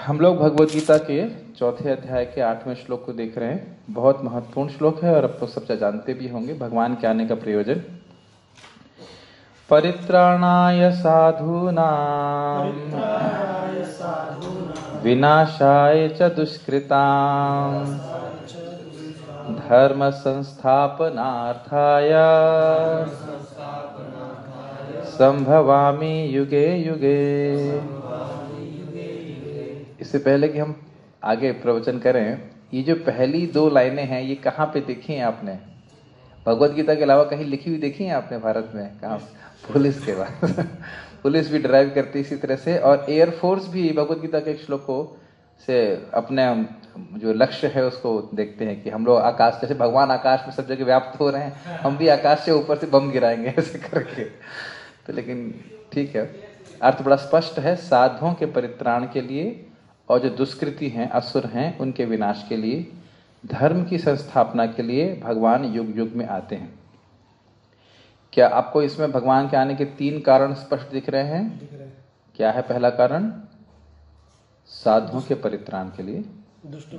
हम लोग भगवद गीता के चौथे अध्याय के 8वें श्लोक को देख रहे हैं। बहुत महत्वपूर्ण श्लोक है और अब तो सब जानते भी होंगे भगवान के आने का प्रयोजन। परित्राणाय साधूनां विनाशाय च दुष्कृतां धर्म संस्थापनार्थाय संभवामि युगे युगे। इससे पहले कि हम आगे प्रवचन करें, ये जो पहली दो लाइनें हैं ये कहाँ पे देखी हैं आपने? भगवद गीता के अलावा कहीं लिखी हुई देखी है आपने भारत में? कहाँ? पुलिस के बाद पुलिस भी ड्राइव करती इसी तरह से, और एयरफोर्स भी भगवद गीता के श्लोकों से अपने जो लक्ष्य है उसको देखते हैं कि हम लोग आकाश, जैसे भगवान आकाश में सब जगह व्याप्त हो रहे हैं, हम भी आकाश से ऊपर से बम गिराएंगे ऐसे करके। तो लेकिन ठीक है, अर्थ बड़ा स्पष्ट है। साधुओं के परित्राण के लिए और जो दुष्कृति हैं, असुर हैं, उनके विनाश के लिए, धर्म की संस्थापना के लिए भगवान युग युग में आते हैं। क्या आपको इसमें भगवान के आने के 3 कारण स्पष्ट दिख रहे हैं? क्या है पहला कारण? साधुओं के परित्राण के लिए, दुष्टों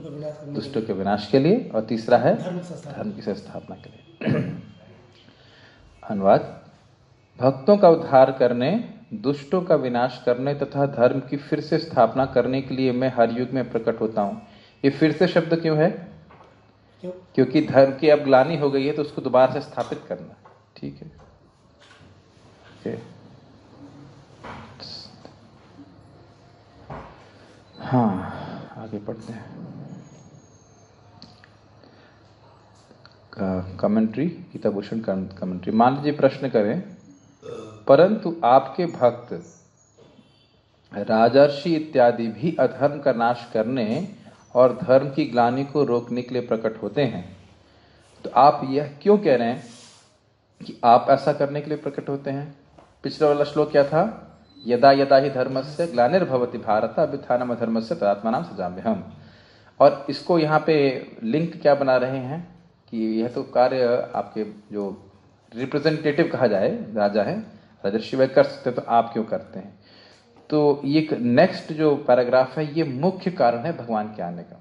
के विनाश के लिए, और तीसरा है धर्म की संस्थापना के लिए। अनुवाद: भक्तों का उद्धार करने, दुष्टों का विनाश करने तथा धर्म की फिर से स्थापना करने के लिए मैं हर युग में प्रकट होता हूँ। ये फिर से शब्द क्यों है? क्योंकि धर्म की अब ग्लानि हो गई है तो उसको दोबारा से स्थापित करना। ठीक है, हाँ आगे पढ़ते हैं। Commentary, Gita Bhushan commentary. मान लीजिए प्रश्न करें, परंतु आपके भक्त राजर्षि इत्यादि भी अधर्म का नाश करने और धर्म की ग्लानि को रोकने के लिए प्रकट होते हैं, तो आप यह क्यों कह रहे हैं कि आप ऐसा करने के लिए प्रकट होते हैं? पिछला वाला श्लोक क्या था? यदा यदा ही धर्मस्य ग्लानिर्भवति भारत अभ्युत्थानम् अधर्मस्य तदात्मानं सृजाम्यहम्। और इसको यहाँ पे लिंक क्या बना रहे हैं कि यह तो कार्य आपके जो रिप्रेजेंटेटिव कहा जाए, राजा है, राजर्षि वह कर सकते, तो आप क्यों करते हैं? तो ये नेक्स्ट जो पैराग्राफ है ये मुख्य कारण है भगवान के आने का।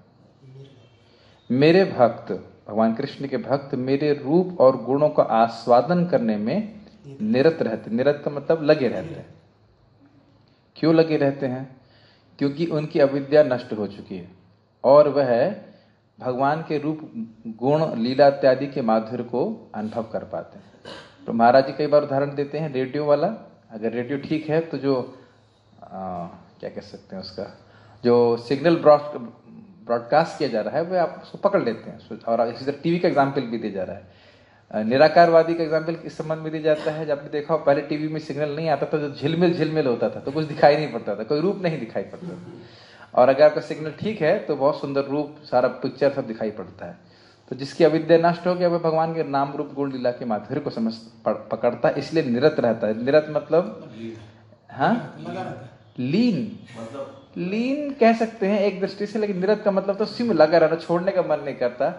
मेरे भक्त, भगवान कृष्ण के भक्त, मेरे रूप और गुणों का आस्वादन करने में निरत रहते। निरत का मतलब लगे रहते हैं। क्यों लगे रहते हैं? क्योंकि उनकी अविद्या नष्ट हो चुकी है और वह भगवान के रूप, गुण, लीला इत्यादि के माधुर्य को अनुभव कर पाते हैं। तो महाराज जी कई बार उदाहरण देते हैं रेडियो वाला। अगर रेडियो ठीक है तो जो क्या कह सकते हैं, उसका जो सिग्नल ब्रॉडकास्ट किया जा रहा है वह आप उसको पकड़ लेते हैं। और इसी तरह टीवी का एग्जाम्पल भी दिया जा रहा है। निराकारवादी का एग्जाम्पल इस संबंध में दिया जाता है, जब आपने देखा हो पहले टीवी में सिग्नल नहीं आता था, तो झिलमिल होता था, तो कुछ दिखाई नहीं पड़ता था, कोई रूप नहीं दिखाई पड़ता था। और अगर आपका सिग्नल ठीक है तो बहुत सुंदर रूप, सारा पिक्चर सब दिखाई पड़ता है। तो जिसकी अविद्या नष्ट हो गया वह भगवान के नाम रूप गुण लीला के माधुर्य को समझ पकड़ता है, इसलिए निरत रहता है। निरत मतलब लीन कह सकते हैं एक दृष्टि से, लेकिन निरत का मतलब तो सिम लगा रहना, छोड़ने का मन नहीं करता।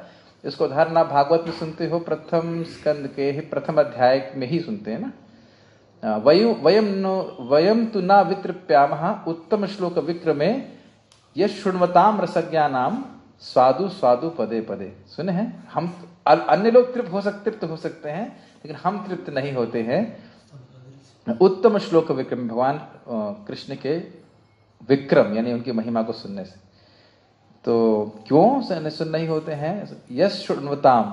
इसको उदाहरण आप भागवत में सुनते हो, प्रथम स्कंद के प्रथम अध्याय में ही सुनते हैं ना। वयम तु न वितृप्यामः उत्तम श्लोक विक्रमे यश शृण्वताम रसज्ञानाम स्वादु स्वादु पदे पदे। सुने हैं हम? अन्य लोग तृप्त हो सकते हैं लेकिन हम तृप्त नहीं होते हैं। उत्तम श्लोक विक्रम, भगवान कृष्ण के विक्रम यानी उनकी महिमा को सुनने से। तो क्यों सुन नहीं होते हैं? यश शृण्वताम,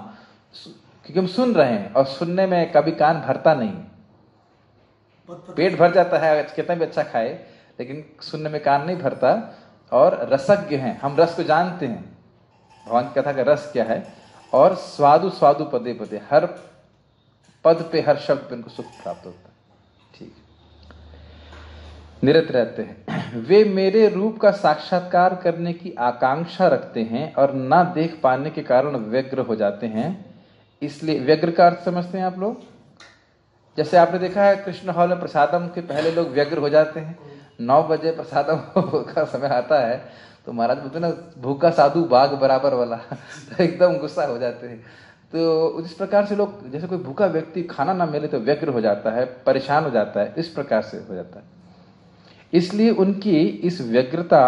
क्योंकि हम सुन रहे हैं और सुनने में कभी कान भरता नहीं। पेट भर जाता है कितना भी अच्छा खाए, लेकिन सुनने में कान नहीं भरता। और रसज्ञ हैं, हम रस को जानते हैं, भगवान की कथा का रस क्या है। और स्वादु स्वादु पदे पदे, हर पद पे, हर शब्द पे उनको सुख प्राप्त होता है। ठीक, निरत रहते हैं। वे मेरे रूप का साक्षात्कार करने की आकांक्षा रखते हैं और ना देख पाने के कारण व्यग्र हो जाते हैं। इसलिए व्यग्र का अर्थ समझते हैं आप लोग? जैसे आपने देखा है कृष्ण हॉल में प्रसादम के पहले लोग व्यग्र हो जाते हैं। 9 बजे प्रसादम का समय आता है तो महाराज बोलते ना, भूखा साधु बाघ बराबर वाला तो एकदम गुस्सा हो जाते हैं। तो इस प्रकार से लोग, जैसे कोई भूखा व्यक्ति खाना ना मिले तो व्यग्र हो जाता है, परेशान हो जाता है, इस प्रकार से हो जाता है। इसलिए उनकी इस व्यग्रता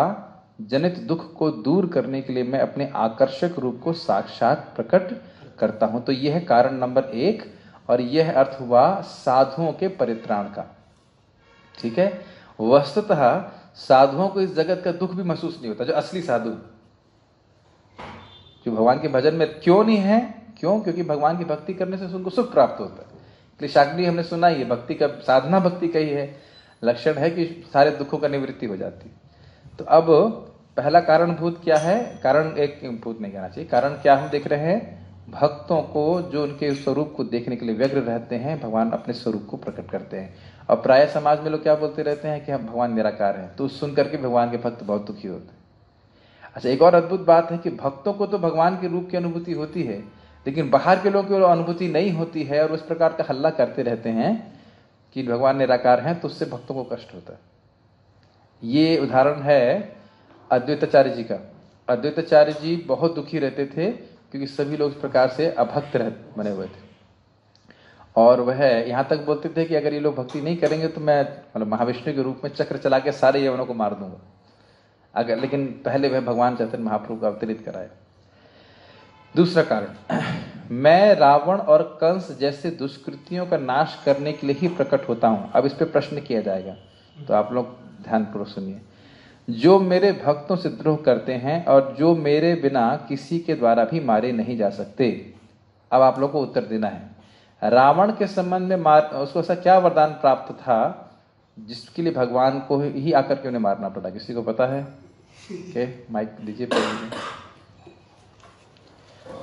जनित दुख को दूर करने के लिए मैं अपने आकर्षक रूप को साक्षात प्रकट करता हूं। तो यह है कारण नंबर 1, और यह अर्थ हुआ साधुओं के परित्राण का। ठीक है, वस्तुतः साधुओं को इस जगत का दुख भी महसूस नहीं होता। जो असली साधु, जो भगवान के भजन में क्यों नहीं है, क्यों? क्योंकि भगवान की भक्ति करने से उनको सुख प्राप्त होता है। इसलिए शाकनी हमने सुना ही है, भक्ति का साधना भक्ति का ही है, लक्षण है कि सारे दुखों का निवृत्ति हो जाती। तो अब पहला कारणभूत क्या है? कारण एक भूत नहीं कहना चाहिए, कारण क्या हम देख रहे हैं? भक्तों को जो उनके स्वरूप को देखने के लिए व्यग्र रहते हैं, भगवान अपने स्वरूप को प्रकट करते हैं। और प्राय समाज में लोग क्या बोलते रहते हैं कि हम भगवान निराकार हैं, तो सुन करके भगवान के भक्त बहुत दुखी होते हैं। अच्छा, एक और अद्भुत बात है कि भक्तों को तो भगवान के रूप की अनुभूति होती है, लेकिन बाहर के लोगों को अनुभूति नहीं होती है, और उस प्रकार का हल्ला करते रहते हैं कि भगवान निराकार हैं, तो उससे भक्तों को कष्ट होता है। ये उदाहरण है अद्वैताचार्य जी का। अद्वैताचार्य जी बहुत दुखी रहते थे क्योंकि सभी लोग इस प्रकार से अभक्त बने हुए थे, और वह यहाँ तक बोलते थे कि अगर ये लोग भक्ति नहीं करेंगे तो मैं मतलब महाविष्णु के रूप में चक्र चला के सारे यवनों को मार दूंगा अगर। लेकिन पहले वह भगवान चैतन्य महाप्रभु को अवतरित कराया। दूसरा कारण, मैं रावण और कंस जैसे दुष्कृतियों का नाश करने के लिए ही प्रकट होता हूं। अब इस पे प्रश्न किया जाएगा, तो आप लोग ध्यानपूर्वक सुनिए। जो मेरे भक्तों से द्रोह करते हैं और जो मेरे बिना किसी के द्वारा भी मारे नहीं जा सकते। अब आप लोग को उत्तर देना है। रावण के संबंध में उसको ऐसा क्या वरदान प्राप्त था जिसके लिए भगवान को ही आकर के उन्हें मारना पड़ा? किसी को पता है? माइक दीजिए पहले।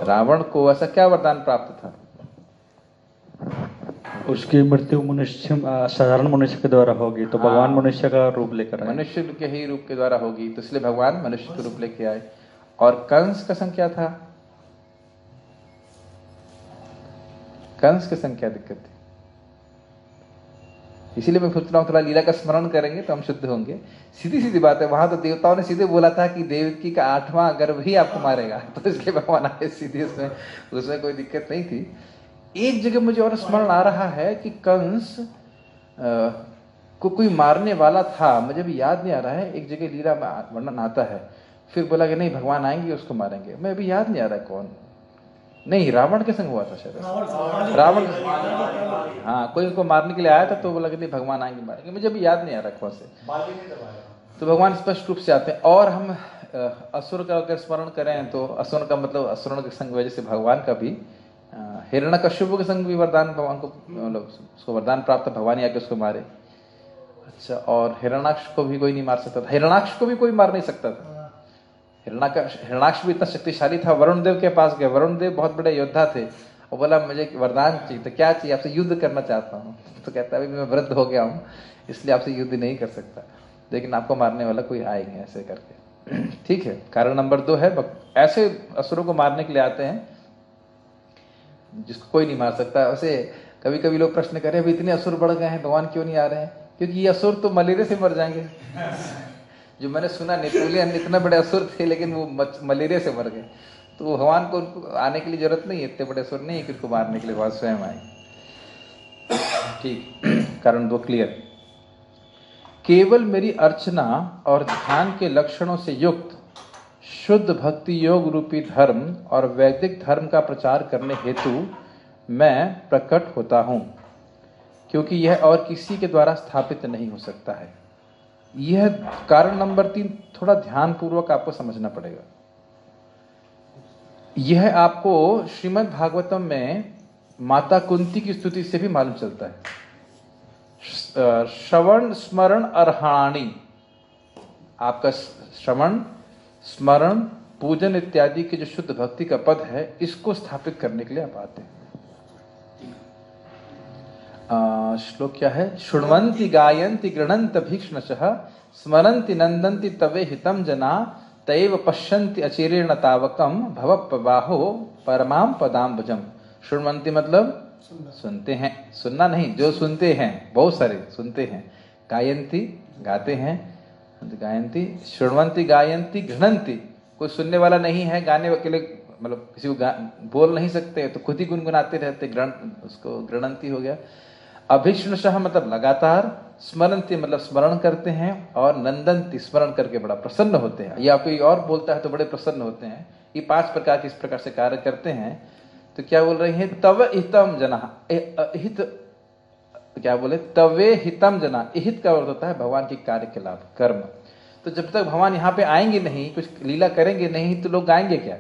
रावण को ऐसा क्या वरदान प्राप्त था? उसकी मृत्यु मनुष्य साधारण मनुष्य के द्वारा होगी, तो भगवान मनुष्य का रूप लेकर आए। मनुष्य के ही रूप के द्वारा होगी, तो इसलिए भगवान मनुष्य का रूप लेके आए। और कंस का संग क्या था? कंस के संग क्या दिक्कत थी? इसीलिए मैं सोच रहा हूं थोड़ा लीला का स्मरण करेंगे तो हम शुद्ध होंगे। सीधी सीधी बात है, वहां तो देवताओं ने सीधे बोला था कि देवकी का 8वां गर्भ ही आपको मारेगा, तो इसलिए भगवान आए सीधे। उसमें कोई दिक्कत नहीं थी। एक जगह मुझे और स्मरण आ रहा है कि कंस को कोई मारने वाला था, मुझे भी याद नहीं आ रहा है। एक जगह लीला वर्णन आता है, फिर बोला कि नहीं भगवान आएंगे उसको मारेंगे। मैं अभी याद नहीं आ रहा है कौन। नहीं, रावण के संग हुआ था शायद। रावण, हाँ, कोई उनको मारने के लिए आया था, तो बोला कि नहीं भगवान आएंगे मारेंगे। मुझे अभी याद नहीं आ रहा कौन से। तो भगवान स्पष्ट रूप से आते हैं। और हम असुर का अगर स्मरण करें तो असुर का मतलब असुरों के संग वजह से भगवान का भी हिरण्यकश्यप के संग भी वरदान भगवान को मतलब उसको वरदान प्राप्त, भगवान आके उसको मारे। अच्छा, और हिरण्याक्ष को भी कोई नहीं मार सकता था। हिरण्याक्ष को भी कोई मार नहीं सकता था। हिरण्याक्ष भी इतना शक्तिशाली था। वरुण देव के पास गए, वरुण देव बहुत बड़े योद्धा थे, और बोला मुझे वरदान चाहिए। तो क्या चाहिए? आपसे युद्ध करना चाहता हूँ। तो कहता है अभी मैं वृद्ध हो गया हूँ, इसलिए आपसे युद्ध नहीं कर सकता, लेकिन आपको मारने वाला कोई आएंगे, ऐसे करके। ठीक है, कारण नंबर 2 है ऐसे असुरों को मारने के लिए आते हैं जिसको कोई नहीं मार सकता। वैसे कभी कभी लोग प्रश्न करें अभी इतने असुर बढ़ गए हैं, भगवान क्यों नहीं आ रहे हैं? क्योंकि ये असुर तो मलेरिया से मर जाएंगे। जो मैंने सुना नेपोलियन इतने बड़े असुर थे, लेकिन वो मलेरिया से मर गए। तो भगवान को उनको आने के लिए जरूरत नहीं है, इतने बड़े असुर नहीं है कि उनको मारने के लिए भगवान स्वयं आए। ठीक, कारण 2 क्लियर। केवल मेरी अर्चना और ध्यान के लक्षणों से युक्त शुद्ध भक्ति योग रूपी धर्म और वैदिक धर्म का प्रचार करने हेतु मैं प्रकट होता हूं, क्योंकि यह और किसी के द्वारा स्थापित नहीं हो सकता है। यह कारण नंबर 3 थोड़ा ध्यान पूर्वक आपको समझना पड़ेगा। यह आपको श्रीमद् भागवतम में माता कुंती की स्तुति से भी मालूम चलता है। श्रवण स्मरण अर्हाणी, आपका श्रवण स्मरण पूजन इत्यादि के जो शुद्ध भक्ति का पद है, इसको स्थापित करने के लिए आप आते हैं। श्लोक क्या है? शृण्वन्ति गायन्ति गृह्णन्ति भीक्ष्णशः स्मरन्ति नन्दन्ति तवे हितं जना तैव पश्यन्ति अचिरेण तावकं भव प्रवाहो परमाम पदाम्बुजम्। शृण्वन्ति मतलब सुनते हैं, सुनना नहीं, जो सुनते हैं, बहुत सारे सुनते हैं। गायन्ति गाते हैं, गायन्ति शृण्वन्ति गायन्ति गृह्णन्ति, कोई सुनने वाला नहीं है, गाने के लिए मतलब किसी को बोल नहीं सकते, तो खुद ही गुनगुनाते रहते, उसको गृह्णन्ति हो गया। अभीक्ष्णशः मतलब लगातार, स्मरणति मतलब स्मरण करते हैं, और नंदनति स्मरण करके बड़ा प्रसन्न होते हैं, या कोई और बोलता है तो बड़े प्रसन्न होते हैं। ये 5 प्रकार के इस प्रकार से कार्य करते हैं। तो क्या बोल रहे हैं, तव हितम जना, हित क्या बोले, तवे हितम जना, हित का अर्थ होता है भगवान के कार्य के लाभ, कर्म। तो जब तक भगवान यहाँ पे आएंगे नहीं, कुछ लीला करेंगे नहीं, तो लोग गाएंगे क्या?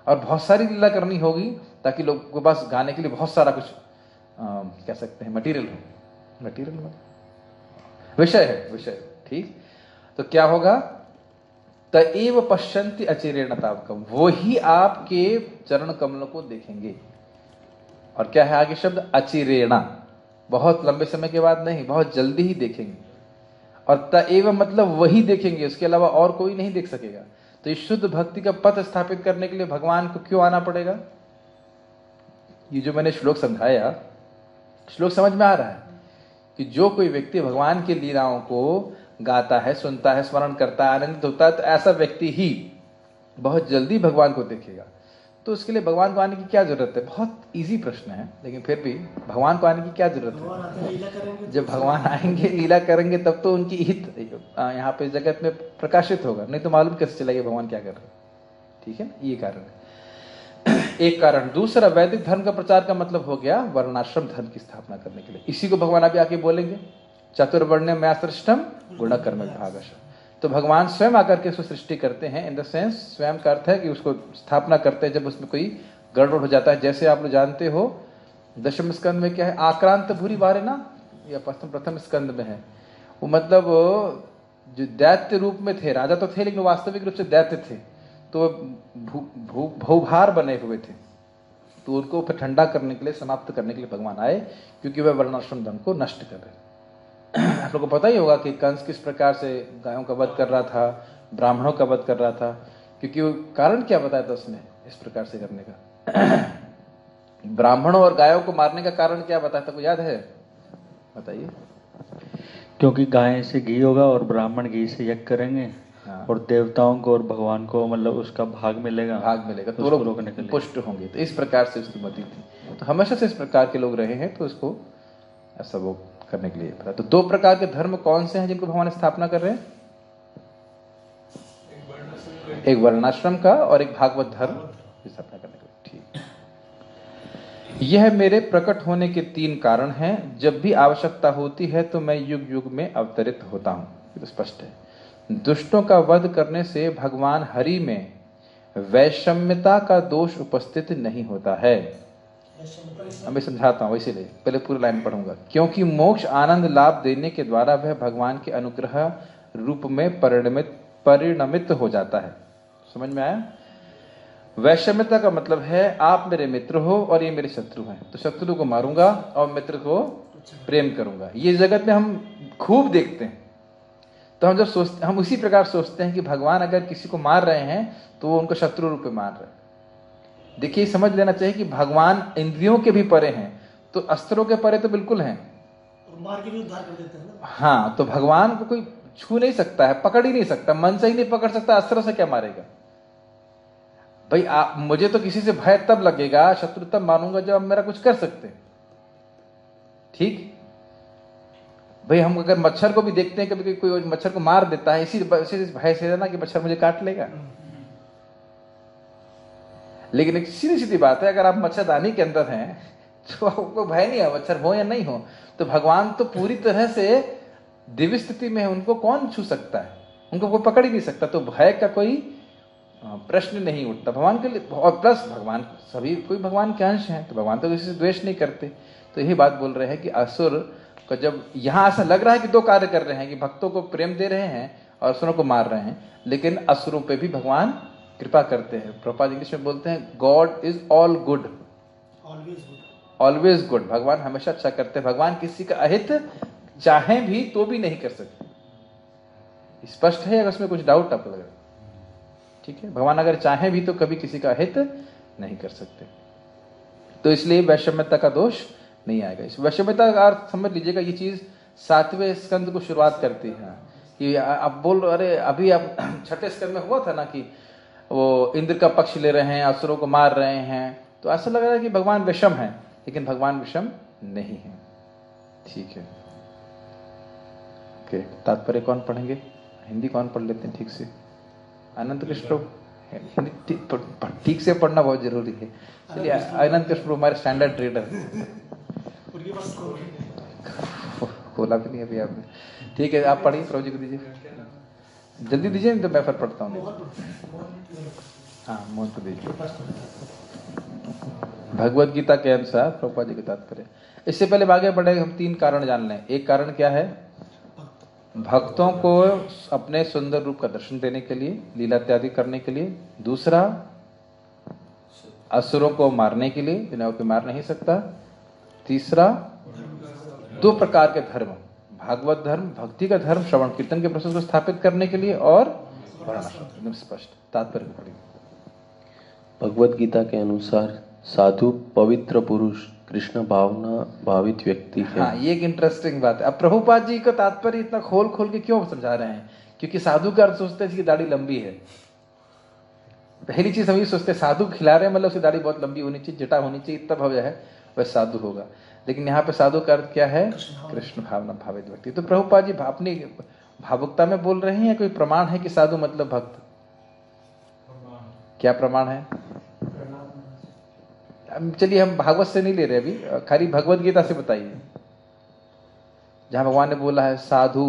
और बहुत सारी लीला करनी होगी ताकि लोग के पास गाने के लिए बहुत सारा कुछ कह सकते हैं मटेरियल हो, मटेरियल मतलब विषय है, विषय, ठीक। तो क्या होगा, तएव पश्यन्ति अचिरेण तावकम, वो ही आपके चरण कमलों को देखेंगे। और क्या है आगे शब्द, अचिरेणा, बहुत लंबे समय के बाद नहीं, बहुत जल्दी ही देखेंगे। और तएव मतलब वही देखेंगे, उसके अलावा और कोई नहीं देख सकेगा। तो इस शुद्ध भक्ति का पथ स्थापित करने के लिए भगवान को क्यों आना पड़ेगा? ये जो मैंने श्लोक समझाया, श्लोक समझ में आ रहा है कि जो कोई व्यक्ति भगवान की लीलाओं को गाता है, सुनता है, स्मरण करता है, आनंदित होता है, तो ऐसा व्यक्ति ही बहुत जल्दी भगवान को देखेगा। तो उसके लिए भगवान को आने की क्या जरूरत है? बहुत इजी प्रश्न है, लेकिन फिर भी भगवान को आने की क्या जरूरत है? जब भगवान आएंगे, लीला करेंगे, तब तो उनकी हित यहाँ पे जगत में प्रकाशित होगा, नहीं तो मालूम कैसे चलेगा भगवान क्या कर रहे हैं। ठीक है ना, ये कारण है एक कारण। दूसरा, वैदिक धर्म का प्रचार का मतलब हो गया वर्णाश्रम धर्म की स्थापना करने के लिए। इसी को भगवान अभी आके बोलेंगे, चतुर्वर्ण्य मया सृष्टम गुण कर्म विभागश। तो भगवान स्वयं आकर के उसको सृष्टि करते हैं, इन द सेंस स्वयं का अर्थ है कि उसको स्थापना करते हैं जब उसमें कोई गड़बड़ हो जाता है। जैसे आप लोग जानते हो दशम स्कंद में क्या है, आक्रांत भूरी बारे ना, या प्रथम स्कंद में है, वो मतलब जो दैत्य रूप में थे, राजा तो थे लेकिन वास्तविक रूप से दैत्य थे, तो भूभार बने हुए थे। तो उनको फिर ठंडा करने के लिए, समाप्त करने के लिए भगवान आए, क्योंकि वह वर्णाश्रम धर्म को नष्ट कर रहे। आप लोगों को पता ही होगा कि कंस किस प्रकार से गायों का वध कर रहा था, ब्राह्मणों का वध कर रहा था, क्योंकि वो कारण क्या बताया था उसने इस प्रकार से करने का? ब्राह्मणों और गायों को मारने का कारण क्या बताया था, को याद है? बताइए। क्योंकि गाय से घी होगा और ब्राह्मण घी से यज्ञ करेंगे। हाँ। और देवताओं को और भगवान को मतलब उसका भाग मिलेगा, तो लोग रोकने के लिए पुष्ट होंगे। तो इस प्रकार से उसकी मति थी। तो हमेशा से इस प्रकार के लोग रहे हैं, तो उसको ऐसा वो करने के लिए पता। तो 2 प्रकार के धर्म कौन से हैं जिनको भगवान स्थापना कर रहे हैं? एक वर्णाश्रम का और एक भागवत धर्म की स्थापना करने के लिए। ठीक, यह मेरे प्रकट होने के 3 कारण हैं। जब भी आवश्यकता होती है तो मैं युग युग में अवतरित होता हूं। ये तो स्पष्ट है। दुष्टों का वध करने से भगवान हरि में वैषम्यता का दोष उपस्थित नहीं होता है। मैं समझाता हूँ, इसीलिए पहले पूरी लाइन पढ़ूंगा। क्योंकि मोक्ष आनंद लाभ देने के द्वारा वह भगवान के अनुग्रह रूप में परिणमित हो जाता है। समझ में आया? वैषम्यता का मतलब है आप मेरे मित्र हो और ये मेरे शत्रु हैं, तो शत्रु को मारूंगा और मित्र को प्रेम करूंगा। ये जगत में हम खूब देखते हैं। तो हम जब सोचते, हम उसी प्रकार सोचते हैं कि भगवान अगर किसी को मार रहे हैं तो वो उनको शत्रु रूप में मार रहे हैं। देखिए, समझ लेना चाहिए कि भगवान इंद्रियों के भी परे हैं, तो अस्त्रों के परे तो बिल्कुल हैं, और मार के भी उद्धार कर देते हैं ना। हाँ, तो भगवान को कोई छू नहीं सकता है, पकड़ ही नहीं सकता, मन से ही नहीं पकड़ सकता, अस्त्रों से क्या मारेगा भाई? मुझे तो किसी से भय तब लगेगा, शत्रु तब मानूंगा जब मेरा कुछ कर सकते। ठीक भाई, हम अगर मच्छर को भी देखते हैं, कभी कोई मच्छर को मार देता है इसी भय से ना कि मच्छर मुझे काट लेगा। लेकिन एक सीधी सीधी बात है, अगर आप मच्छरदानी के अंदर हैं तो आपको भय नहीं है, मच्छर हो या नहीं हो। तो भगवान तो पूरी तरह से दिव्य स्थिति में है, उनको कौन छू सकता है, उनको कोई पकड़ ही नहीं सकता। तो भय का कोई प्रश्न नहीं उठता भगवान के लिए। और प्लस भगवान सभी कोई भगवान के अंश हैं, तो भगवान तो किसी से द्वेष नहीं करते। तो यही बात बोल रहे हैं कि असुर को जब यहाँ ऐसा लग रहा है कि 2 कार्य कर रहे हैं, कि भक्तों को प्रेम दे रहे हैं और असुरों को मार रहे हैं, लेकिन असुरों पे भी भगवान कृपा करते हैं। प्रभुपाद इंग्लिश में बोलते हैं God is all good, always good. भगवान हमेशा अच्छा करते हैं। भगवान किसी का अहित चाहे भी तो भी नहीं कर सकते। स्पष्ट है, अगर उसमें कुछ डाउट आपको लग रहा है? ठीक है, भगवान अगर चाहे भी तो कभी किसी का हित नहीं कर सकते। तो इसलिए वैषम्यता का दोष नहीं आएगा। इस वैषम्यता का अर्थ समझ लीजिएगा, ये चीज 7वें स्कंद को शुरुआत करती है कि आप बोल रहे, अरे अभी आप 6ठे स्कंद में हुआ था ना कि वो इंद्र का पक्ष ले रहे हैं, असुरों को मार रहे हैं, तो ऐसा लग रहा है कि भगवान विषम है, लेकिन भगवान विषम नहीं है। ठीक है, ओके, तात्पर्य कौन पढ़ेंगे? हिंदी कौन पढ़ लेते हैं ठीक से? अनंत कृष्ण हिंदी ठीक से पढ़ना बहुत जरूरी है। चलिए, अनंत कृष्ण हमारे स्टैंडर्ड रीडर खोला भी नहीं अभी आपने। ठीक है, आप पढ़िए, प्रभु जी को दीजिए, जल्दी दीजिए, नहीं तो मैं फिर पढ़ता हूँ। हाँ, मोहन को दीजिए। भगवत गीता के अनुसार प्रभुपाद जी का तात्पर्य। इससे पहले आगे बढ़े, हम 3 कारण जान लें। एक कारण क्या है? भक्तों को अपने सुंदर रूप का दर्शन देने के लिए, लीला इत्यादि करने के लिए। दूसरा, असुरों को मारने के लिए, बिना उनके मार नहीं सकता। तीसरा, 2 प्रकार के धर्म, भागवत धर्म, भक्ति का धर्म, श्रवण कीर्तन के प्रोसेस को स्थापित करने के लिए, और वर्णाश्रम। एकदम स्पष्ट तात्पर्य पढ़िए। भगवत गीता के अनुसार साधु पवित्र पुरुष कृष्ण भावना भावित व्यक्ति है। हाँ, ये एक इंटरेस्टिंग बात है। अब प्रभुपाद जी का तात्पर्य इतना खोल खोल के क्यों समझा रहे हैं? क्योंकि साधु का अर्थ सोचते हैं कि दाढ़ी लंबी है। पहली चीज हम ये सोचते हैं, साधु खिला रहे हैं मतलब उसकी दाढ़ी बहुत लंबी होनी चाहिए, जटा होनी चाहिए, इतना भव्य है वह साधु होगा। लेकिन यहाँ पे साधु का अर्थ क्या है? कृष्ण भावना भावित व्यक्ति। तो प्रभुपाद जी अपनी भावुकता में बोल रहे हैं, कोई प्रमाण है कि साधु मतलब भक्त? क्या प्रमाण है? चलिए, हम भागवत से नहीं ले रहे अभी, खाली भगवत गीता से बताइए, जहां भगवान ने बोला है साधु।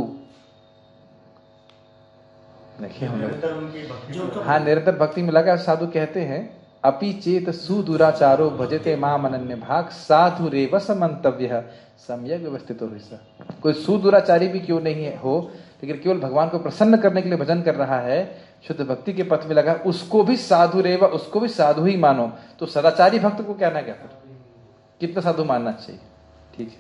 देखिए हम लोग, हाँ, निरंतर भक्ति में लगा। साधु कहते हैं, अपि चेत सुदुराचारो भजते माम अनन्य भाग साधु रेव समन्तव्य सम्यक व्यवस्थित हो। कोई सुदुराचारी भी क्यों नहीं है हो, लेकिन केवल भगवान को प्रसन्न करने के लिए भजन कर रहा है, शुद्ध भक्ति के पथ में लगा, उसको भी साधु रेवा, उसको भी साधु ही मानो। तो सदाचारी भक्त को क्या ना क्या फिर कितना साधु मानना चाहिए? ठीक है।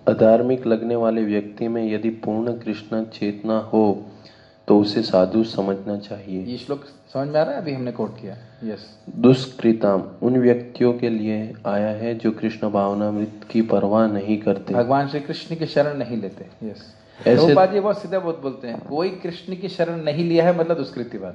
अधार्मिक लगने वाले व्यक्ति में यदि पूर्ण कृष्ण चेतना हो तो उसे साधु समझना चाहिए। ये श्लोक समझ में आ रहा है? अभी हमने कोट किया। यस। दुष्कृताम उन व्यक्तियों के लिए आया है जो कृष्ण भावनामृत की परवाह नहीं करते, भगवान श्री कृष्ण की शरण नहीं लेते। यस। प्रभुपाद जी बहुत सीधा बहुत बोलते हैं, कोई कृष्ण की शरण नहीं लिया है मतलब दुष्कृतिवाद।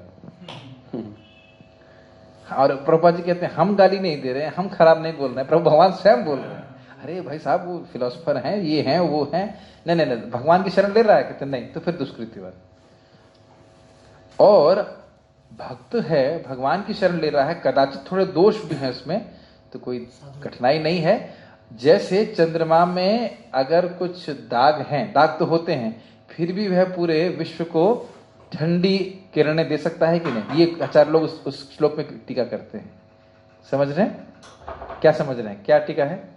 और प्रभुपाद जी कहते हैं हम गाली नहीं दे रहे हैं, हम खराब नहीं बोल रहे हैं, प्रभु भगवान स्वयं बोल रहे हैं। अरे भाई साहब, वो फिलोसोफर हैं, ये हैं, वो हैं। नहीं नहीं नहीं, भगवान की शरण ले रहा है, कहते नहीं, तो फिर दुष्कृतिवाद। और भक्त है, भगवान की शरण ले रहा है, कदाचित थोड़े दोष भी हैं उसमें, तो कोई कठिनाई नहीं है। जैसे चंद्रमा में अगर कुछ दाग हैं, दाग तो होते हैं, फिर भी वह पूरे विश्व को ठंडी किरणें दे सकता है कि नहीं? ये आचार्य लोग उस श्लोक में टीका करते हैं। समझ रहे हैं? क्या समझ रहे हैं? क्या टीका है?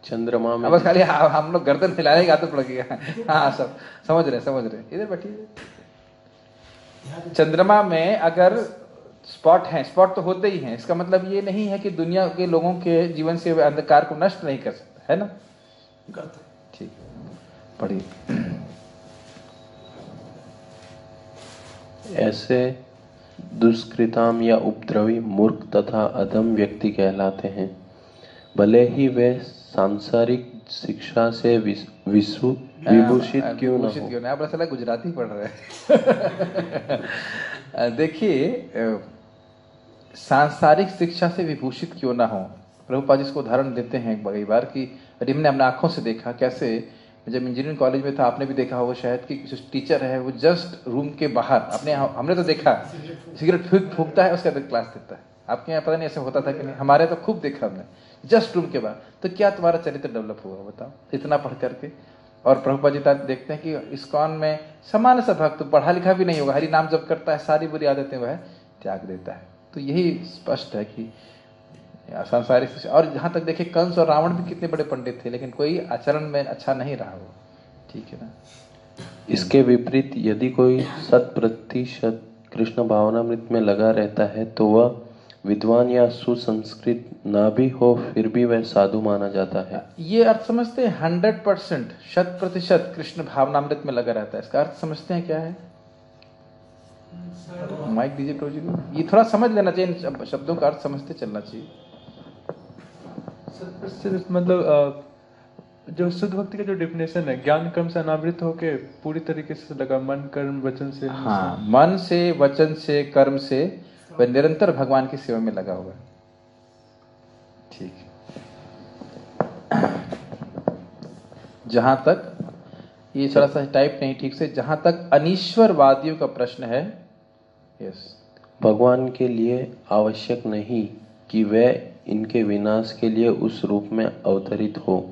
चंद्रमा में बस खाली हम लोग गर्दन हिलाने की आदत पड़ गई है। हाँ, सब समझ रहे। इधर बैठिए। चंद्रमा में अगर स्पॉट हैं, स्पॉट तो होते ही हैं, इसका मतलब ये नहीं है कि दुनिया के लोगों के जीवन से अंधकार को नष्ट नहीं कर सकता है ना? ठीक, पढ़िए। ऐसे दुष्कृताम या उपद्रवी मूर्ख तथा अधम व्यक्ति कहलाते हैं, भले ही वे सांसारिक शिक्षा से विभूषित क्यों न हो। आप ऐसा गुजराती पढ़ रहे हैं। देखिए, सांसारिक शिक्षा से विभूषित क्यों ना हो, प्रभुपाद इसको उदाहरण देते हैं कई बार कि हमने अपने आंखों से देखा कैसे, जब इंजीनियरिंग कॉलेज में था, आपने भी देखा होगा शायद, कि जो टीचर है वो जस्ट रूम के बाहर, हमने तो देखा सिगरेट फूकता है, उसके अंदर क्लास देता है। आपके यहाँ पता नहीं ऐसे होता था कि नहीं? हमारे तो खूब देखा हमने, जस्ट रूम के बाहर। तो क्या तुम्हारा चरित्र डेवलप हुआ बताओ, इतना पढ़ करके? और प्रभुपाद जी देखते हैं कि इस्कॉन में सामान्य सा भक्त, पढ़ा लिखा भी नहीं होगा, हरि नाम जप करता है, सारी बुरी आदतें वह त्याग देता है। तो यही स्पष्ट है कि सांसारिक शिक्षा। और जहां तक देखे, कंस और रावण भी कितने बड़े पंडित थे, लेकिन कोई आचरण में अच्छा नहीं रहा वो। ठीक है ना? इसके विपरीत यदि कोई 100% कृष्ण भावनामृत में लगा रहता है तो वह विद्वान या सुसंस्कृत ना भी हो, फिर भी वह साधु माना जाता है। ये अर्थ समझते हैं? 100%, 100% कृष्ण भावनामृत में लगा रहता है, इसका अर्थ समझते हैं क्या है? माइक दीजिए प्रभु जी को। ये थोड़ा समझ लेना चाहिए, इन शब्दों का अर्थ समझते चलना चाहिए। मतलब जो शुद्ध भक्ति का जो डेफिनेशन है, ज्ञान कर्म से अनावृत होके पूरी तरीके से लगा, मन कर्म वचन से। हाँ, मन से, वचन से, कर्म से वह निरंतर भगवान की सेवा में लगा हुआ है। ठीक। जहां तक ये थोड़ा सा टाइप नहीं ठीक से, जहां तक अनीश्वरवादियों का प्रश्न है, यस, भगवान के लिए आवश्यक नहीं कि वे इनके विनाश के लिए उस रूप में अवतरित हो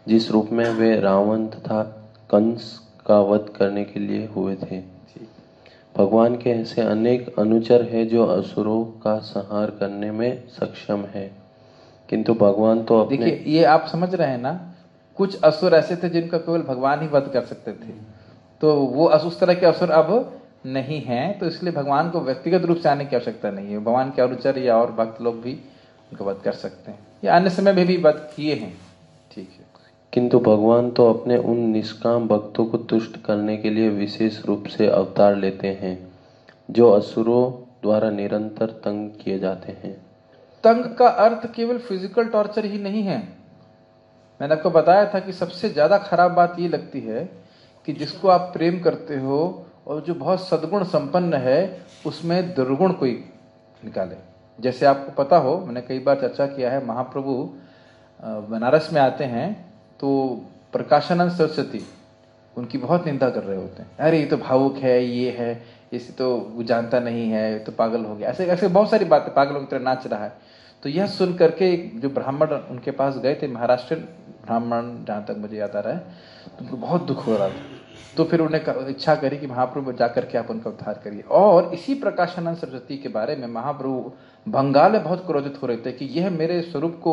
जिस रूप में वे रावण तथा कंस का वध करने के लिए हुए थे। भगवान के ऐसे अनेक अनुचर हैं जो असुरों का संहार करने में सक्षम है, किंतु भगवान तो अपने, देखिए ये आप समझ रहे हैं ना, कुछ असुर ऐसे थे जिनका केवल भगवान ही वध कर सकते थे, तो वो उस तरह के असुर अब नहीं हैं, तो इसलिए भगवान को व्यक्तिगत रूप से आने की आवश्यकता नहीं है। भगवान के अनुचर या और भक्त लोग भी उनका वध कर सकते हैं, या अन्य समय में भी वध किए हैं, ठीक है। किंतु भगवान तो अपने उन निष्काम भक्तों को तुष्ट करने के लिए विशेष रूप से अवतार लेते हैं जो असुरों द्वारा निरंतर तंग किए जाते हैं। तंग का अर्थ केवल फिजिकल टॉर्चर ही नहीं है। मैंने आपको बताया था कि सबसे ज्यादा खराब बात ये लगती है कि जिसको आप प्रेम करते हो और जो बहुत सद्गुण संपन्न है उसमें दुर्गुण कोई निकाले। जैसे आपको पता हो, मैंने कई बार चर्चा किया है, महाप्रभु बनारस में आते हैं तो प्रकाशानंद सरस्वती उनकी बहुत निंदा कर रहे होते हैं, अरे ये तो भावुक है, ये है, इसे तो वो जानता नहीं है, ये तो पागल हो गया, ऐसे ऐसे बहुत सारी बातें, पागलों की तरह नाच रहा है। तो यह सुन करके जो ब्राह्मण उनके पास गए थे, महाराष्ट्र ब्राह्मण जहाँ तक मुझे याद आ रहा है, तो उनको बहुत दुख हो रहा था। तो फिर उन्हें इच्छा करी कि महाप्रभु जाकर के आप उनका उद्धार करिए। और इसी प्रकाशानंद सरस्वती के बारे में महाप्रभु बंगाल में बहुत क्रोधित हो रहे थे कि यह मेरे स्वरूप को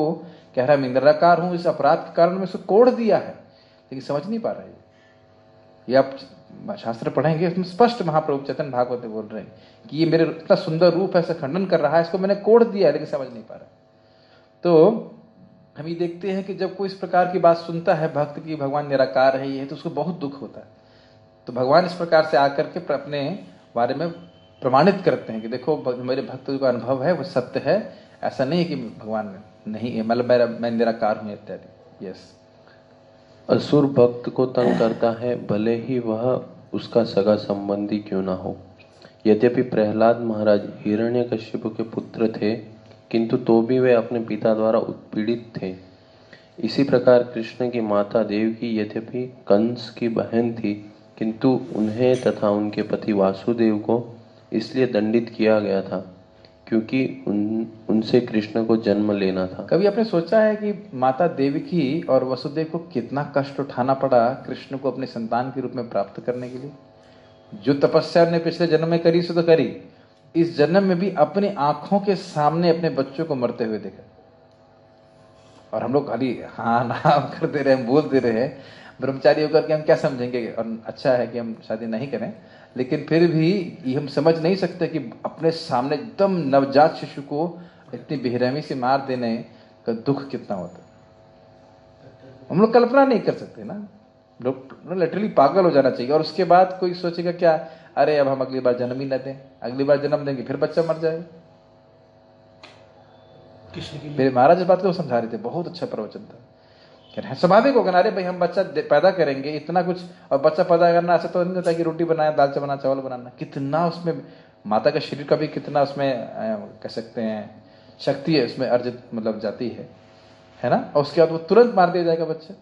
कह रहा है, मैं निराकार हूं, इस अपराध के कारण मैं उसको कोड़ दिया है, लेकिन समझ नहीं पा रहा है। ये आप शास्त्र पढ़ेंगे, उसमें स्पष्ट महाप्रभु चैतन्य भागवत में बोल रहे हैं कि ये मेरे इतना सुंदर रूप है, ऐसा खंडन कर रहा है, इसको मैंने कोड़ दिया है, लेकिन समझ नहीं पा रहा। तो हम ये देखते हैं कि जब कोई इस प्रकार की बात सुनता है भक्त की, भगवान निराकार है, ये है, तो उसको बहुत दुख होता है। तो भगवान इस प्रकार से आकर के अपने बारे में प्रमाणित करते हैं कि देखो मेरे भक्त का अनुभव है वो सत्य है, ऐसा नहीं है कि भगवान नहीं है, मतलब मैं निराकार हूं इत्यादि। यस, असुर भक्त को तंग करता है भले ही वह उसका सगा संबंधी क्यों ना हो। यद्यपि प्रहलाद महाराज हिरण्यकश्यप के पुत्र थे, किंतु तो भी वे अपने पिता द्वारा उत्पीड़ित थे। इसी प्रकार कृष्ण की माता देवकी यद्यपि कंस की बहन थी, किंतु उन्हें तथा उनके पति वासुदेव को इसलिए दंडित किया गया था क्योंकि उनसे कृष्ण को जन्म लेना था। कभी आपने सोचा है कि माता देवकी और वसुदेव को कितना कष्ट उठाना पड़ा कृष्ण को अपने संतान के रूप में प्राप्त करने के लिए? जो तपस्या उन्होंने पिछले जन्म में करी सो तो करी, इस जन्म में भी अपनी आंखों के सामने अपने बच्चों को मरते हुए देखा। और हम लोग खाली हाँ नाम करते रहे, बोलते रहे, ब्रह्मचारी होकर के हम क्या समझेंगे, और अच्छा है कि हम शादी नहीं करें, लेकिन फिर भी ये हम समझ नहीं सकते कि अपने सामने एकदम नवजात शिशु को इतनी बेरहमी से मार देने का दुख कितना होता है। हम लोग कल्पना नहीं कर सकते ना, लोग लिटरली पागल हो जाना चाहिए। और उसके बाद कोई सोचेगा क्या, अरे अब हम अगली बार जन्म ही न दें, अगली बार जन्म देंगे फिर बच्चा मर जाएगा। मेरे महाराज इस बात को समझा रहे थे, बहुत अच्छा प्रवचन था। कह रहे हैं स्वाभाविक होगा ना, अरे भाई हम बच्चा पैदा करेंगे इतना कुछ, और बच्चा पैदा करना ऐसा तो नहीं होता कि रोटी बनाया, दाल चावल चावल बनाना, कितना उसमें माता का शरीर का भी कितना उसमें कह सकते हैं शक्ति है उसमें अर्जित, मतलब जाती है ना। और उसके बाद वो तुरंत मार दिया जाएगा बच्चा।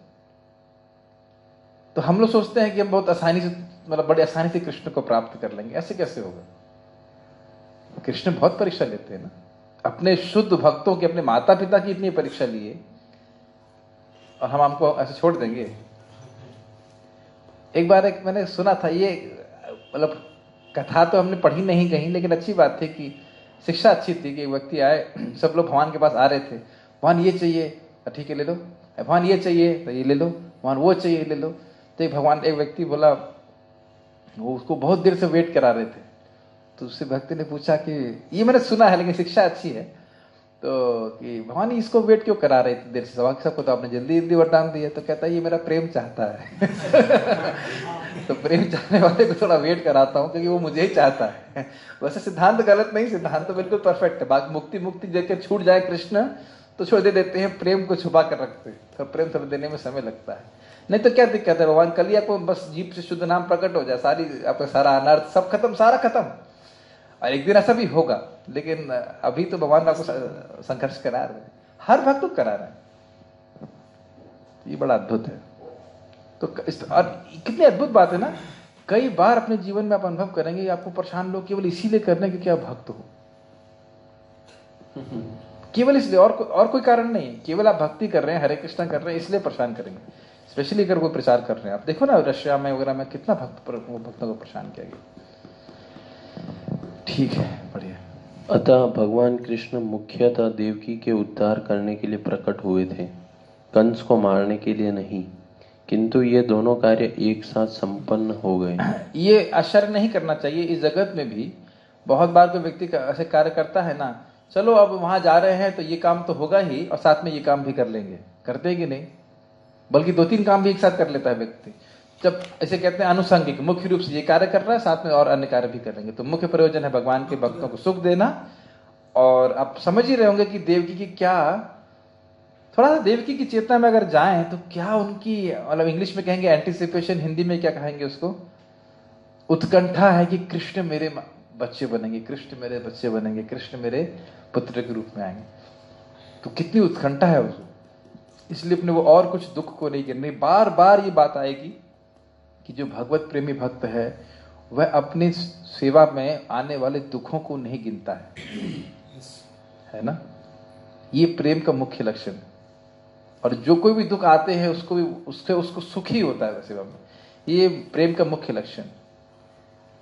तो हम लोग सोचते हैं कि हम बहुत आसानी से, मतलब बड़ी आसानी से कृष्ण को प्राप्त कर लेंगे, ऐसे कैसे होगा? कृष्ण बहुत परीक्षा लेते हैं ना, अपने शुद्ध भक्तों के, अपने माता पिता की इतनी परीक्षा लिए और हम हमको ऐसे छोड़ देंगे? एक बार एक मैंने सुना था, ये मतलब कथा तो हमने पढ़ी नहीं कहीं, लेकिन अच्छी बात थी कि शिक्षा अच्छी थी कि एक व्यक्ति आए, सब लोग भगवान के पास आ रहे थे, भगवान ये चाहिए, ठीक है ले लो, भगवान ये चाहिए तो ये ले लो, भगवान वो चाहिए ले लो। तो एक व्यक्ति बोला, वो उसको बहुत देर से वेट करा रहे थे, तो उससे भक्ति ने पूछा कि ये मैंने सुना है लेकिन शिक्षा अच्छी है, तो कि भगवान इसको वेट क्यों करा रहे थे देर से, सबको तो आपने जल्दी जल्दी वरदान दिया। तो कहता है ये मेरा प्रेम चाहता है तो प्रेम चाहने वाले को थोड़ा वेट कराता हूँ क्योंकि वो मुझे ही चाहता है। वैसे सिद्धांत गलत नहीं, सिद्धांत तो बिल्कुल परफेक्ट है। बाकी मुक्ति देकर छूट जाए कृष्ण तो छोड़ देते हैं, प्रेम को छुपा कर रखते हैं, तो प्रेम थोड़ा देने में समय लगता है। नहीं तो क्या दिक्कत है, भगवान कलिया को बस जीभ से शुद्ध नाम प्रकट हो जाए, सारी आपका सारा अनर्थ सब खत्म, सारा खत्म। और एक दिन ऐसा भी होगा, लेकिन अभी तो भगवान आपको संघर्ष करा रहे हैं, हर भक्त को करा रहे हैं। ये बड़ा अद्भुत है। तो और कितनी अद्भुत बात है ना, कई बार अपने जीवन में आप अनुभव करेंगे आपको परेशान लोग केवल इसीलिए कर रहे हैं क्योंकि आप भक्त हो, केवल इसलिए, और कोई कारण नहीं, केवल आप भक्ति कर रहे हैं, हरे कृष्णा कर रहे हैं, इसलिए परेशान करेंगे। स्पेशली अगर कोई प्रचार कर रहे हैं, आप देखो ना रशिया में वगैरह में कितना भक्तों को परेशान किया गया। ठीक है, बढ़िया। अतः भगवान कृष्ण मुख्यतः देवकी के उद्धार करने के लिए प्रकट हुए थे, कंस को मारने के लिए नहीं, किंतु ये दोनों कार्य एक साथ संपन्न हो गए। ये आश्चर्य नहीं करना चाहिए, इस जगत में भी बहुत बार कोई व्यक्ति ऐसे कार्य करता है ना, चलो अब वहां जा रहे हैं तो ये काम तो होगा ही और साथ में ये काम भी कर लेंगे, करते हैं कि नहीं, बल्कि 2-3 काम भी एक साथ कर लेता है व्यक्ति। जब ऐसे कहते हैं अनुसंगिक, मुख्य रूप से ये कार्य कर रहा है, साथ में और अन्य कार्य भी कर लेंगे, तो मुख्य प्रयोजन है भगवान के भक्तों को सुख देना। और आप समझ ही रहे होंगे कि देवकी की क्या, थोड़ा सा देवकी की चेतना में अगर जाएं तो क्या उनकी, मतलब इंग्लिश में कहेंगे एंटिसिपेशन, हिंदी में क्या कहेंगे उसको, उत्कंठा है कि कृष्ण मेरे बच्चे बनेंगे, कृष्ण मेरे बच्चे बनेंगे, कृष्ण मेरे पुत्र के रूप में आएंगे। तो कितनी उत्कंठा है उसको, इसलिए अपने वो और कुछ दुख को नहीं गिरने, बार बार ये बात आएगी कि जो भगवत प्रेमी भक्त है वह अपनी सेवा में आने वाले दुखों को नहीं गिनता है ना, ये प्रेम का मुख्य लक्षण है। और जो कोई भी दुख आते हैं उसको भी उसको सुख ही होता है सेवा में, ये प्रेम का मुख्य लक्षण।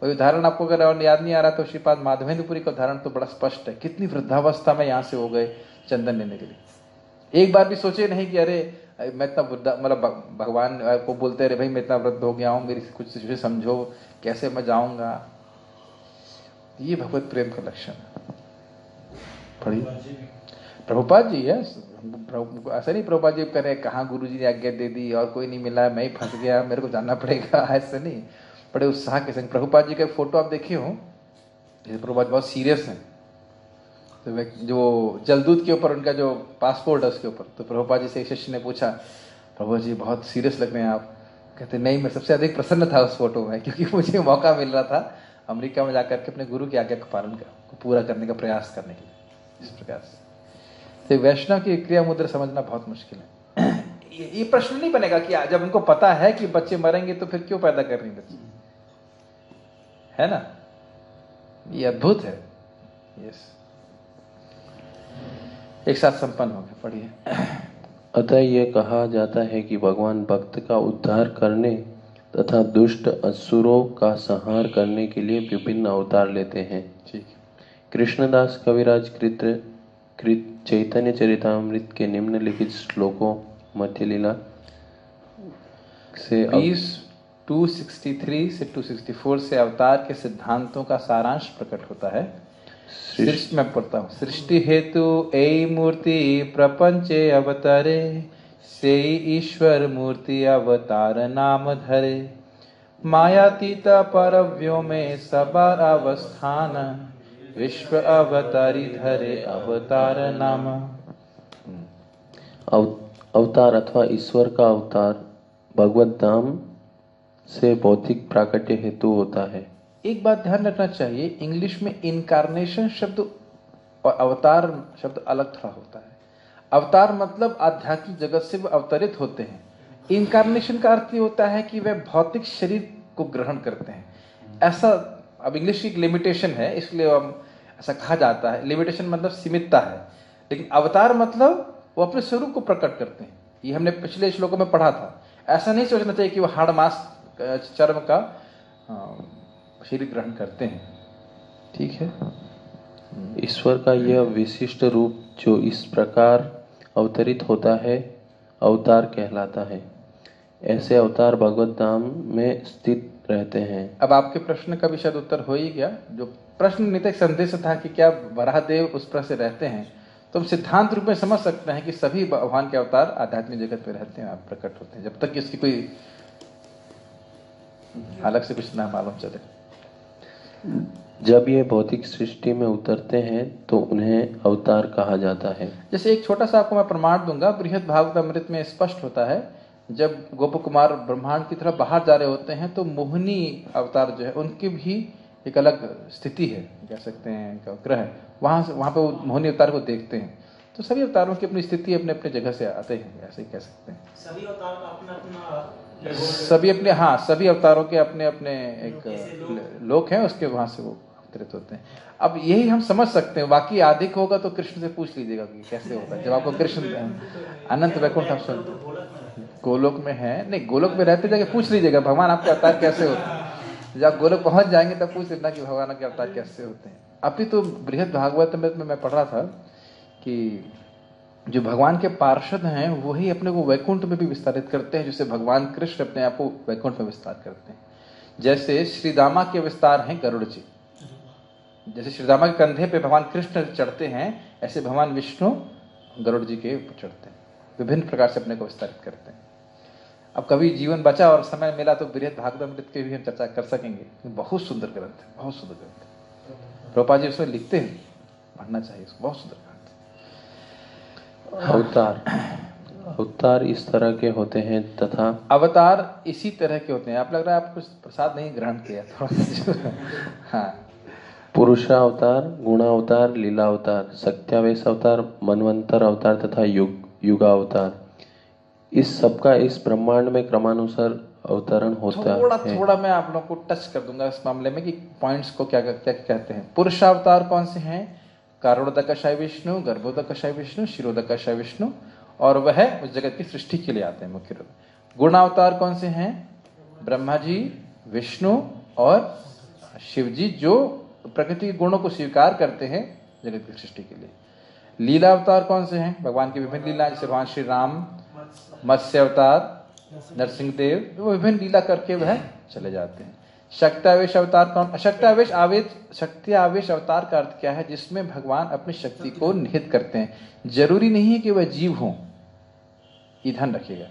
कोई उदाहरण आपको अगर और याद नहीं आ रहा तो श्रीपाद माधवेंद्रपुरी का उदाहरण तो बड़ा स्पष्ट है, कितनी वृद्धावस्था में यहाँ से हो गए चंदन लेने के लिए, एक बार भी सोचे नहीं कि अरे मैं इतना वृद्धा, मतलब भगवान को बोलते रहे भाई मैं इतना वृद्ध हो गया हूँ, मेरी कुछ सिचुएशन समझो, कैसे मैं जाऊंगा। ये भगवत प्रेम का लक्षण है। पढ़िए प्रभुपाद जी है, ऐसा नहीं प्रभुपाद जी कह रहे कहाँ गुरु जी ने आज्ञा दे दी और कोई नहीं मिला, मैं ही फंस गया, मेरे को जानना पड़ेगा, ऐसे नहीं, बड़े उत्साह के संग। प्रभुपाद जी का फोटो आप देखे हो, प्रभुपाद बहुत सीरियस है, तो जो जलदूत के ऊपर उनका जो पासपोर्ट है उसके ऊपर, तो प्रभुपाद जी से एक शिष्य ने पूछा प्रभु जी बहुत सीरियस लग रहे हैं आप, कहते नहीं मैं सबसे अधिक प्रसन्न था उस फोटो में, क्योंकि मुझे मौका मिल रहा था अमेरिका में जाकर के अपने गुरु की आज्ञा का पालन को पूरा करने का प्रयास करने के लिए। इस प्रकार से तो वैष्णव की क्रिया मुद्रा समझना बहुत मुश्किल है। ये प्रश्न नहीं बनेगा कि जब उनको पता है कि बच्चे मरेंगे तो फिर क्यों पैदा कर रही बच्चे, है ना, ये अद्भुत है। यस, एक साथ संपन्न हो गए। पढ़िए। अतः ये कहा जाता है कि भगवान भक्त का उद्धार करने तथा दुष्ट असुरों का संहार करने के लिए विभिन्न अवतार लेते हैं। ठीक। कृष्णदास कविराज कृत चैतन्य चरितामृत के निम्नलिखित श्लोकों मध्य लीला से 263 से 264 से अवतार के सिद्धांतों का सारांश प्रकट होता है। सृष्टि में पढ़ता हूँ। सृष्टि हेतु ए मूर्ति प्रपंचे अवतरे, से ईश्वर मूर्ति अवतार नाम धरे, मायातीत परव्योमे सबार अवस्थान, विश्व अवतारी धरे अवतार नाम। अवतार अथवा ईश्वर का अवतार भगवत धाम से भौतिक प्राकट्य हेतु होता है। एक बात ध्यान रखना चाहिए, इंग्लिश में इनकारनेशन शब्द और अवतार शब्द अलग थोड़ा होता है। अवतार मतलब आध्यात्मिक जगत से वो अवतरित होते हैं। इनकारनेशन का अर्थ ये होता है कि वे भौतिक शरीर को ग्रहण करते हैं। ऐसा अब इंग्लिश की एक लिमिटेशन है, इसलिए ऐसा कहा जाता है। लिमिटेशन मतलब सीमितता है, लेकिन अवतार मतलब वो अपने स्वरूप को प्रकट करते हैं। ये हमने पिछले श्लोकों में पढ़ा था। ऐसा नहीं सोचना चाहिए कि वो हाड़ मांस चर्म का शरीर ग्रहण करते हैं। ठीक है। ईश्वर का यह विशिष्ट रूप जो इस प्रकार अवतरित होता है अवतार कहलाता है। ऐसे अवतार भगवत धाम में स्थित रहते हैं। अब आपके प्रश्न का भी शायद उत्तर हो ही गया। जो प्रश्न नहीं था, एक संदेश था कि क्या वराहदेव उस पर से रहते हैं, तो हम सिद्धांत रूप में समझ सकते हैं कि सभी भगवान के अवतार आध्यात्मिक जगत में रहते हैं, प्रकट होते हैं, जब तक कि इसकी कोई अलग से कुछ ना मालूम चले। जब ये भौतिक सृष्टि में उतरते हैं तो उन्हें अवतार कहा जाता है। जैसे एक छोटा सा आपको मैं प्रमाण दूंगा, बृहद भागवतामृत में स्पष्ट होता है, जब गोप कुमार ब्रह्मांड की तरफ बाहर जा रहे होते हैं तो मोहिनी अवतार जो है उनकी भी एक अलग स्थिति है, कह सकते हैं ग्रह, वहां पे वो मोहिनी अवतार को देखते हैं। तो सभी अवतारों की अपनी स्थिति अपने अपने जगह से आते हैं, ऐसे ही कह सकते हैं। सभी अवतार का अपना अपना सभी अपने, हाँ सभी अवतारों के अपने अपने एक लोक हैं, उसके वहां से वो अवतरित होते हैं। अब यही हम समझ सकते हैं, बाकी अधिक होगा तो कृष्ण से पूछ लीजिएगा कि कैसे होता है। जब आपको कृष्ण अनंत वैकुंठ आप सुनते, गोलोक में है, नहीं गोलोक में रहते जाके पूछ लीजिएगा भगवान आपके अवतार कैसे होते हैं। जब आप गोलोक पहुंच जाएंगे तब पूछ लेना कि भगवान के अवतार कैसे होते हैं। अभी तो बृहद भागवत में मैं पढ़ रहा था कि जो भगवान के पार्षद हैं वही अपने को वैकुंठ में भी विस्तारित करते हैं, जैसे भगवान कृष्ण अपने आप को वैकुंठ में विस्तार करते हैं। जैसे श्रीदामा के विस्तार हैं गरुड़ जी, जैसे श्रीदामा के कंधे पे भगवान कृष्ण चढ़ते हैं, ऐसे भगवान विष्णु गरुड़ जी के ऊपर चढ़ते हैं, विभिन्न प्रकार से अपने को विस्तारित करते हैं। अब कभी जीवन बचा और समय मिला तो बृहद भागवत की भी हम चर्चा कर सकेंगे। बहुत सुंदर ग्रंथ है, बहुत सुंदर ग्रंथ है। प्रभुपाद जी उसमें लिखते हैं, पढ़ना चाहिए उसको, बहुत सुंदर ग्रंथ है। अवतार इस तरह के होते हैं तथा अवतार इसी तरह के होते हैं। आप लग रहा है आप कुछ प्रसाद नहीं ग्रहण किया थोड़ा। हाँ, पुरुषावतार, गुणावतार, लीलावतार, सत्यावेश अवतार, मनवंतर अवतार तथा युगावतार, इस सबका इस ब्रह्मांड में क्रमानुसार अवतरण होता है। थोड़ा मैं आप लोगों को टच कर दूंगा इस मामले में कि पॉइंट्स को क्या क्या कहते हैं। पुरुषावतार कौन से हैं? कारोदकशाय विष्णु, गर्भोदकशाय विष्णु, शिरोदकशाय विष्णु, और वह उस जगत की सृष्टि के लिए आते हैं मुख्य रूप में। गुणावतार कौन से हैं? ब्रह्मा जी, विष्णु और शिव जी, जो प्रकृति के गुणों को स्वीकार करते हैं जगत की सृष्टि के लिए। लीला अवतार कौन से हैं? भगवान की विभिन्न लीला, जैसे भगवान श्री राम, मत्स्य अवतार, नरसिंह देव, वो विभिन्न लीला करके वह चले जाते हैं। शक्त्यावेश अवतार कौन? शक्ति आवेश अवतार का अर्थ क्या है? जिसमें भगवान अपनी शक्ति को निहित करते हैं। जरूरी नहीं है कि वह जीव हों, ये ध्यान रखिएगा।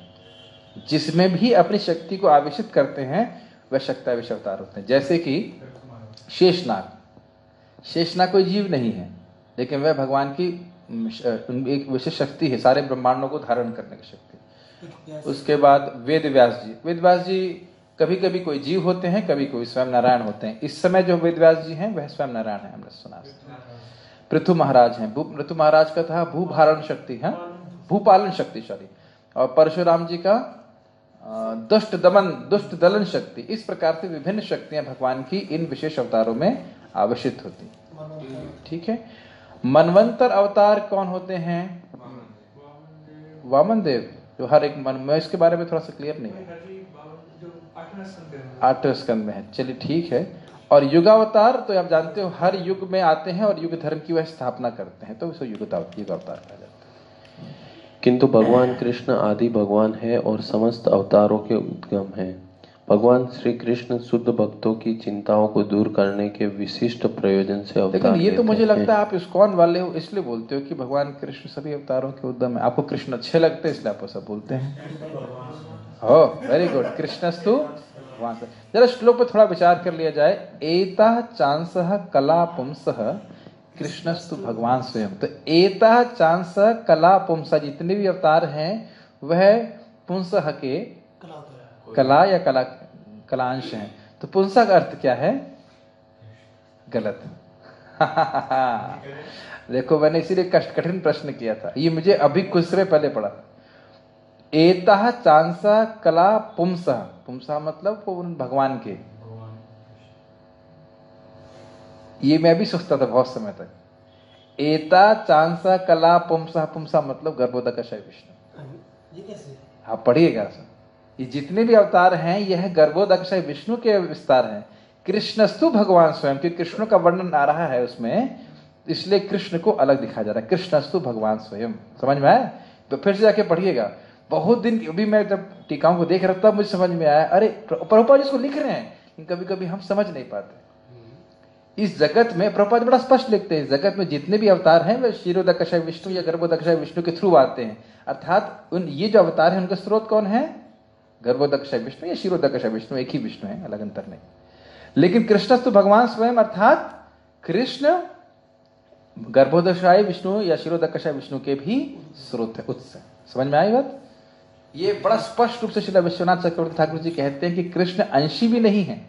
जिसमें भी अपनी शक्ति को आवेशित करते हैं वह शक्त्यावेश अवतार होते हैं। जैसे कि शेषनाग, शेषनाग कोई जीव नहीं है, लेकिन वह भगवान की एक विशेष शक्ति है, सारे ब्रह्मांडों को धारण करने की शक्ति। उसके बाद वेद व्यास जी, वेद व्यास जी कभी कभी कोई जीव होते हैं, कभी कोई स्वयं नारायण होते हैं। इस समय जो वेद व्यास जी हैं वह स्वयं नारायण है, हमने सुना। पृथु महाराज हैं, पृथु महाराज का था भूभारण शक्ति है, भूपालन शक्तिशाली। और परशुराम जी का दुष्ट दलन शक्ति। इस प्रकार से विभिन्न शक्तियां भगवान की इन विशेष अवतारों में आवेशित होती। ठीक है। मनवंतर अवतार कौन होते हैं? वामन देव, जो हर एक मन में, इसके बारे में थोड़ा सा क्लियर नहीं है, 8वें स्कंद में है। चलिए ठीक है। और युगावतार तो आप जानते हो हर युग में आते हैं और युग धर्म की वह स्थापना करते हैं, तो उसको युगावतार कहा जाता है। किंतु भगवान कृष्ण आदि भगवान है और समस्त अवतारों के उद्गम है। भगवान श्री कृष्ण शुद्ध भक्तों की चिंताओं को दूर करने के विशिष्ट प्रयोजन से अवतार। लेकिन ये तो मुझे लगता है आप इस्कॉन वाले हो इसलिए बोलते हो कि भगवान कृष्ण सभी अवतारों के उद्गम है। आपको कृष्ण अच्छे लगते हैं इसलिए आप सब बोलते हैं। ओह वेरी गुड, कृष्णस्तु भगवान से। जरा श्लोक पर थोड़ा विचार कर लिया जाए। एता चांसः कला पुंसः कृष्णस्तु भगवान स्वयं। तो एता चांसः कला पुंसः, जितने भी अवतार हैं वह पुंसः के कला या कलांश हैं। तो पुंसः का अर्थ क्या है? गलत। देखो मैंने इसीलिए कठिन प्रश्न किया था, ये मुझे अभी कुछ समय पहले पढ़ा। एता चांसा कला पुंसः, पुंसः मतलब भगवान के। ये मैं भी सोचता था बहुत समय तक। एता चांसा कला पुंसः, पुंसः मतलब गर्भोदकशाय विष्णु। ये कैसे? आप पढ़िएगा, ये जितने भी अवतार हैं यह गर्भोदकशाय विष्णु के विस्तार हैं। कृष्णस्तु भगवान स्वयं, क्योंकि कृष्ण का वर्णन आ रहा है उसमें, इसलिए कृष्ण को अलग दिखाया जा रहा है। कृष्णस्तु भगवान स्वयं, समझ में आया? तो फिर से जाके पढ़िएगा। बहुत दिन अभी मैं जब टीकाओं को देख रहा था मुझे समझ में आया, अरे प्रभुपाद जी इसको लिख रहे हैं, लेकिन कभी कभी हम समझ नहीं पाते। इस जगत में प्रभुपाद बड़ा स्पष्ट लिखते हैं, जगत में जितने भी अवतार हैं वे क्षीरोदकशाय विष्णु या गर्भोदकशाय विष्णु के थ्रू आते हैं। अर्थात ये जो अवतार है उनका स्रोत कौन है? गर्भोदकशाय विष्णु या क्षीरोदकशाय विष्णु, एक ही विष्णु है, अलग अंतर नहीं। लेकिन कृष्णस्तु भगवान स्वयं, अर्थात कृष्ण गर्भोदकशाय विष्णु या क्षीरोदकशाय विष्णु के भी स्रोत है, उत्स है। समझ में आई बात? ये बड़ा स्पष्ट रूप से श्री विश्वनाथ चक्रवर्ती ठाकुर जी कहते हैं कि कृष्ण अंशी भी नहीं है।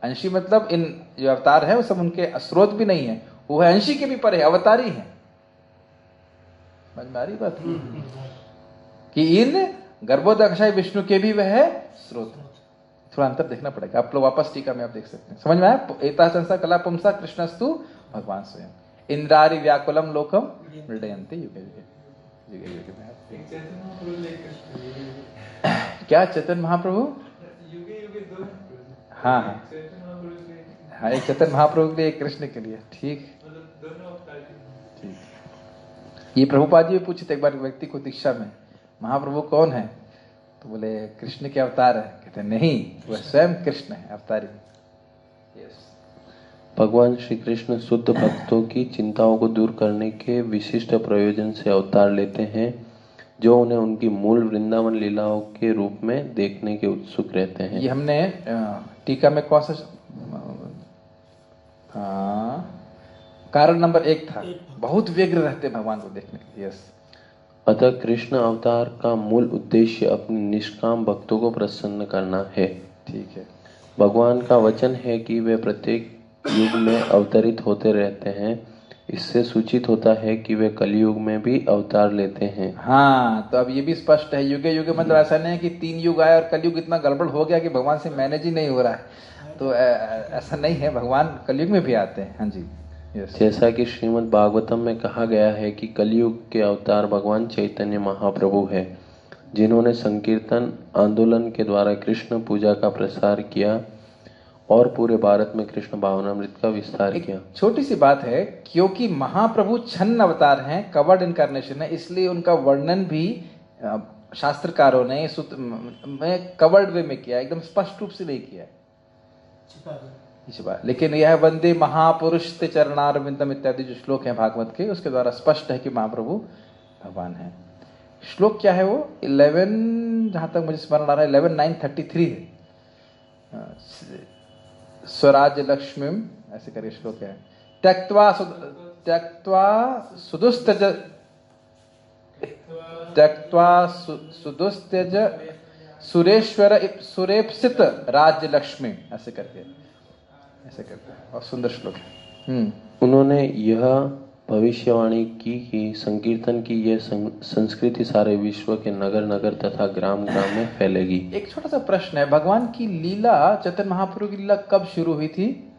अंशी मतलब इन जो अवतार है वो सब उनके स्रोत भी नहीं है, वो है अंशी के भी परे, अवतारी है। समझ में आ रही बात? कि इन गर्भोदक्षाय विष्णु के भी वह स्रोत। थोड़ा अंतर देखना पड़ेगा, आप लोग वापस टीका में आप देख सकते हैं। समझ में आया? एता संसा कला पुंसा कृष्णस्तु भगवान स्वयं इंद्रारि व्याकुलम लोकम मृडयन्ति युगे युगे युगे युगे। क्या चैतन्य महाप्रभु? हाँ हाँ हाँ, एक चैतन्य महाप्रभु के लिए, एक कृष्ण के लिए। ठीक ठीक। ये प्रभुपाद जी पूछे थे एक बार व्यक्ति को दीक्षा में, महाप्रभु कौन है? तो बोले कृष्ण के अवतार है। कहते नहीं, वह स्वयं कृष्ण है, अवतारी। भगवान श्री कृष्ण शुद्ध भक्तों की चिंताओं को दूर करने के विशिष्ट प्रयोजन से अवतार लेते हैं, जो उन्हें उनकी मूल वृंदावन लीलाओं के रूप में देखने के उत्सुक रहते हैं। ये हमने टीका में कौन सा कारण नंबर 1 था, बहुत व्यग्र रहते भगवान को देखने के लिए। यस। अतः कृष्ण अवतार का मूल उद्देश्य अपने निष्काम भक्तों को प्रसन्न करना है। ठीक है। भगवान का वचन है कि वे प्रत्येक युग में अवतरित होते रहते हैं। इससे सूचित होता है कि वे कलयुग में भी अवतार लेते हैं। हाँ, तो अब ये भी स्पष्ट है, युगे युगे मतलब ऐसा नहीं है कि 3 युग आए और कलयुग इतना गड़बड़ हो गया कि भगवान से मैनेज ही नहीं हो रहा है। तो ऐसा नहीं है, भगवान कलयुग में भी आते हैं। हाँ जी। जैसा कि श्रीमद् भागवतम में कहा गया है कि कलयुग के अवतार भगवान चैतन्य महाप्रभु है, जिन्होंने संकीर्तन आंदोलन के द्वारा कृष्ण पूजा का प्रसार किया और पूरे भारत में कृष्ण भावनामृत का विस्तार किया। छोटी सी बात है, क्योंकि महाप्रभु छन्न अवतार हैं, कवर्ड इनकारनेशन है, इसलिए उनका वर्णन भी शास्त्रकारों ने कवर्ड वे में किया, एकदम स्पष्ट रूप से नहीं किया है। लेकिन यह वंदे महापुरुष ते चरणारविंदम इत्यादि जो श्लोक हैं भागवत के, उसके द्वारा स्पष्ट है कि महाप्रभु भगवान है। श्लोक क्या है वो? 11, जहां तक मुझे स्मरण आ रहा है 11:933 है। स्वराज्य लक्ष्मी ऐसे करके श्लोक है। त्यक्त्वा सुदुस्त्यज सुरेश्वर सुरेप्सित राज्य लक्ष्मी ऐसे करके है, और सुंदर श्लोक है। उन्होंने यह भविष्यवाणी की कि संकीर्तन की यह संस्कृति सारे विश्व के नगर नगर तथा ग्राम ग्राम में फैलेगी। एक छोटा सा प्रश्न है, भगवान की लीला, चैतन्य महाप्रभु की लीला कब शुरू हुई थी?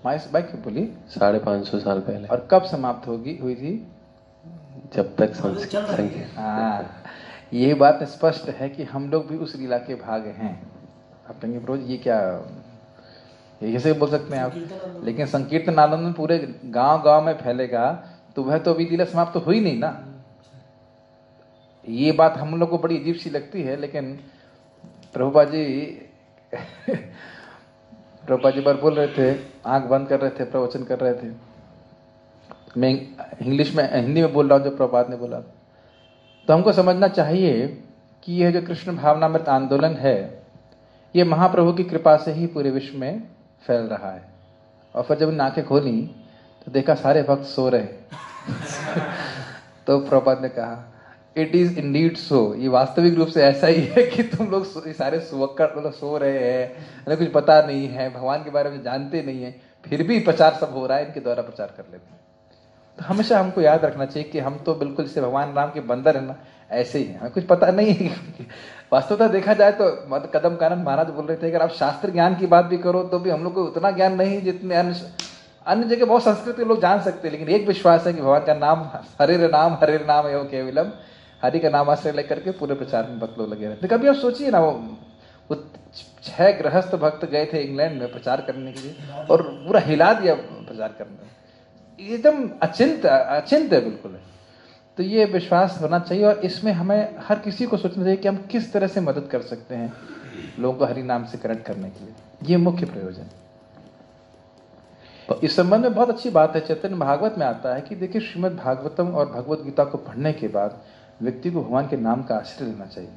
बाइक बोली 550 साल पहले। और कब समाप्त हुई थी? जब तक संकीर्तन। हाँ, यही बात स्पष्ट है कि हम लोग भी उस लीला के भाग हैं। आप कहेंगे प्रभु ये क्या, ये कैसे बोल सकते हैं आप? लेकिन संकीर्तन आनंद पूरे गांव गांव में फैलेगा, तो वह तो अभी लीला समाप्त तो हुई नहीं ना। ये बात हम लोग को बड़ी अजीब सी लगती है, लेकिन प्रभुपाद जी बार बोल रहे थे, आंख बंद कर रहे थे, प्रवचन कर रहे थे। मैं हिंदी में बोल रहा हूँ जो प्रभुपाद ने बोला। तो हमको समझना चाहिए कि यह जो कृष्ण भावनामृत आंदोलन है, ये महाप्रभु की कृपा से ही पूरे विश्व में फैल रहा है। और फिर जब आंखें खोली तो देखा सारे भक्त सो रहे। तो प्रभुपाद ने कहा, इट इज इंडीड सो, ये वास्तविक रूप से ऐसा ही है कि तुम लोग सारे सुवक्कड़ सो रहे हैं, कुछ पता नहीं है, भगवान के बारे में जानते नहीं है, फिर भी प्रचार सब हो रहा है, इनके द्वारा प्रचार कर लेते हैं। तो हमेशा हमको याद रखना चाहिए कि हम तो बिल्कुल जैसे भगवान राम के बंदर है ना, ऐसे ही है, हमें कुछ पता नहीं है। वास्तवता देखा जाए तो कदम कानन महाराज बोल रहे थे, अगर आप शास्त्र ज्ञान की बात भी करो तो भी हम लोग को उतना ज्ञान नहीं जितने अन्य जगह बहुत संस्कृत के लोग जान सकते हैं। लेकिन एक विश्वास है कि भगवान का नाम हरे नाम एवं केवलम, हरि का नाम आश्रय लेकर के पूरे प्रचार में भक्त लोग लगे रहते। कभी आप सोचिए ना, वो 6 गृहस्थ भक्त गए थे इंग्लैंड में प्रचार करने के लिए और पूरा हिला दिया प्रचार करने में, एकदम अचिंत है बिल्कुल। तो ये विश्वास होना चाहिए, और इसमें हमें हर किसी को सोचना चाहिए कि हम किस तरह से मदद कर सकते हैं लोगों को हरि नाम से कनेक्ट करने के लिए। ये मुख्य प्रयोजन। इस संबंध में बहुत अच्छी बात है, चैतन्य भागवत में आता है कि देखिए, श्रीमद् भागवतम और भगवत गीता को पढ़ने के बाद व्यक्ति को भगवान के नाम का आश्रय लेना चाहिए।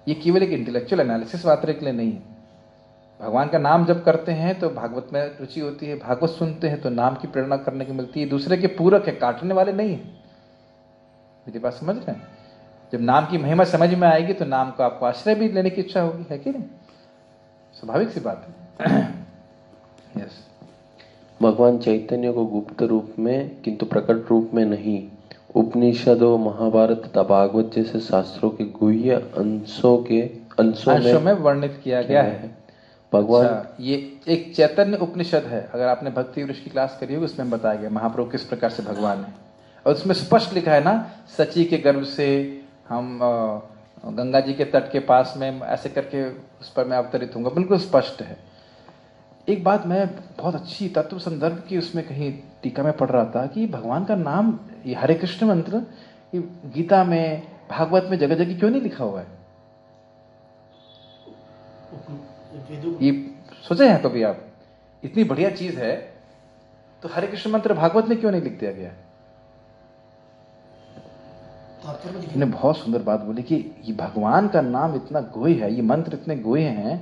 ये केवल एक इंटेलेक्चुअल एनालिसिस मात्र के लिए नहीं है। भगवान का नाम जब करते हैं तो भागवत में रुचि होती है, भागवत सुनते हैं तो नाम की प्रेरणा करने की मिलती है, दूसरे के पूरक है, काटने वाले नहीं है। मेरी बात समझ रहे हैं? जब नाम की महिमा समझ में आएगी तो नाम को आपको आश्रय भी लेने की इच्छा होगी, है कि नहीं? स्वाभाविक सी बात है। यस। भगवान चैतन्य को गुप्त रूप में किंतु प्रकट रूप में नहीं, उपनिषदों, महाभारत तथा भागवत जैसे शास्त्रों के गुह्य अंशों में वर्णित किया गया है। भगवान ये एक चैतन्य उपनिषद है। अगर आपने भक्ति वृक्ष की क्लास करी होगी उसमें बताया गया महाप्रभु किस प्रकार से भगवान है, और उसमें स्पष्ट लिखा है ना, सची के गर्भ से हम गंगा जी के तट के पास में ऐसे करके उस पर मैं अवतरित हूंगा, बिल्कुल स्पष्ट है। एक बात मैं बहुत अच्छी तत्व संदर्भ की उसमें कहीं टीका में पढ़ रहा था कि भगवान का नाम, ये हरे कृष्ण मंत्र गीता में, भागवत में जगह जगह क्यों नहीं लिखा हुआ है? ये सोचे हैं कभी आप? इतनी बढ़िया चीज है तो हरे कृष्ण मंत्र भागवत में क्यों नहीं लिख दिया गया? ने बहुत सुंदर बात बोली कि ये भगवान का नाम इतना गोय है, ये मंत्र इतने गोय हैं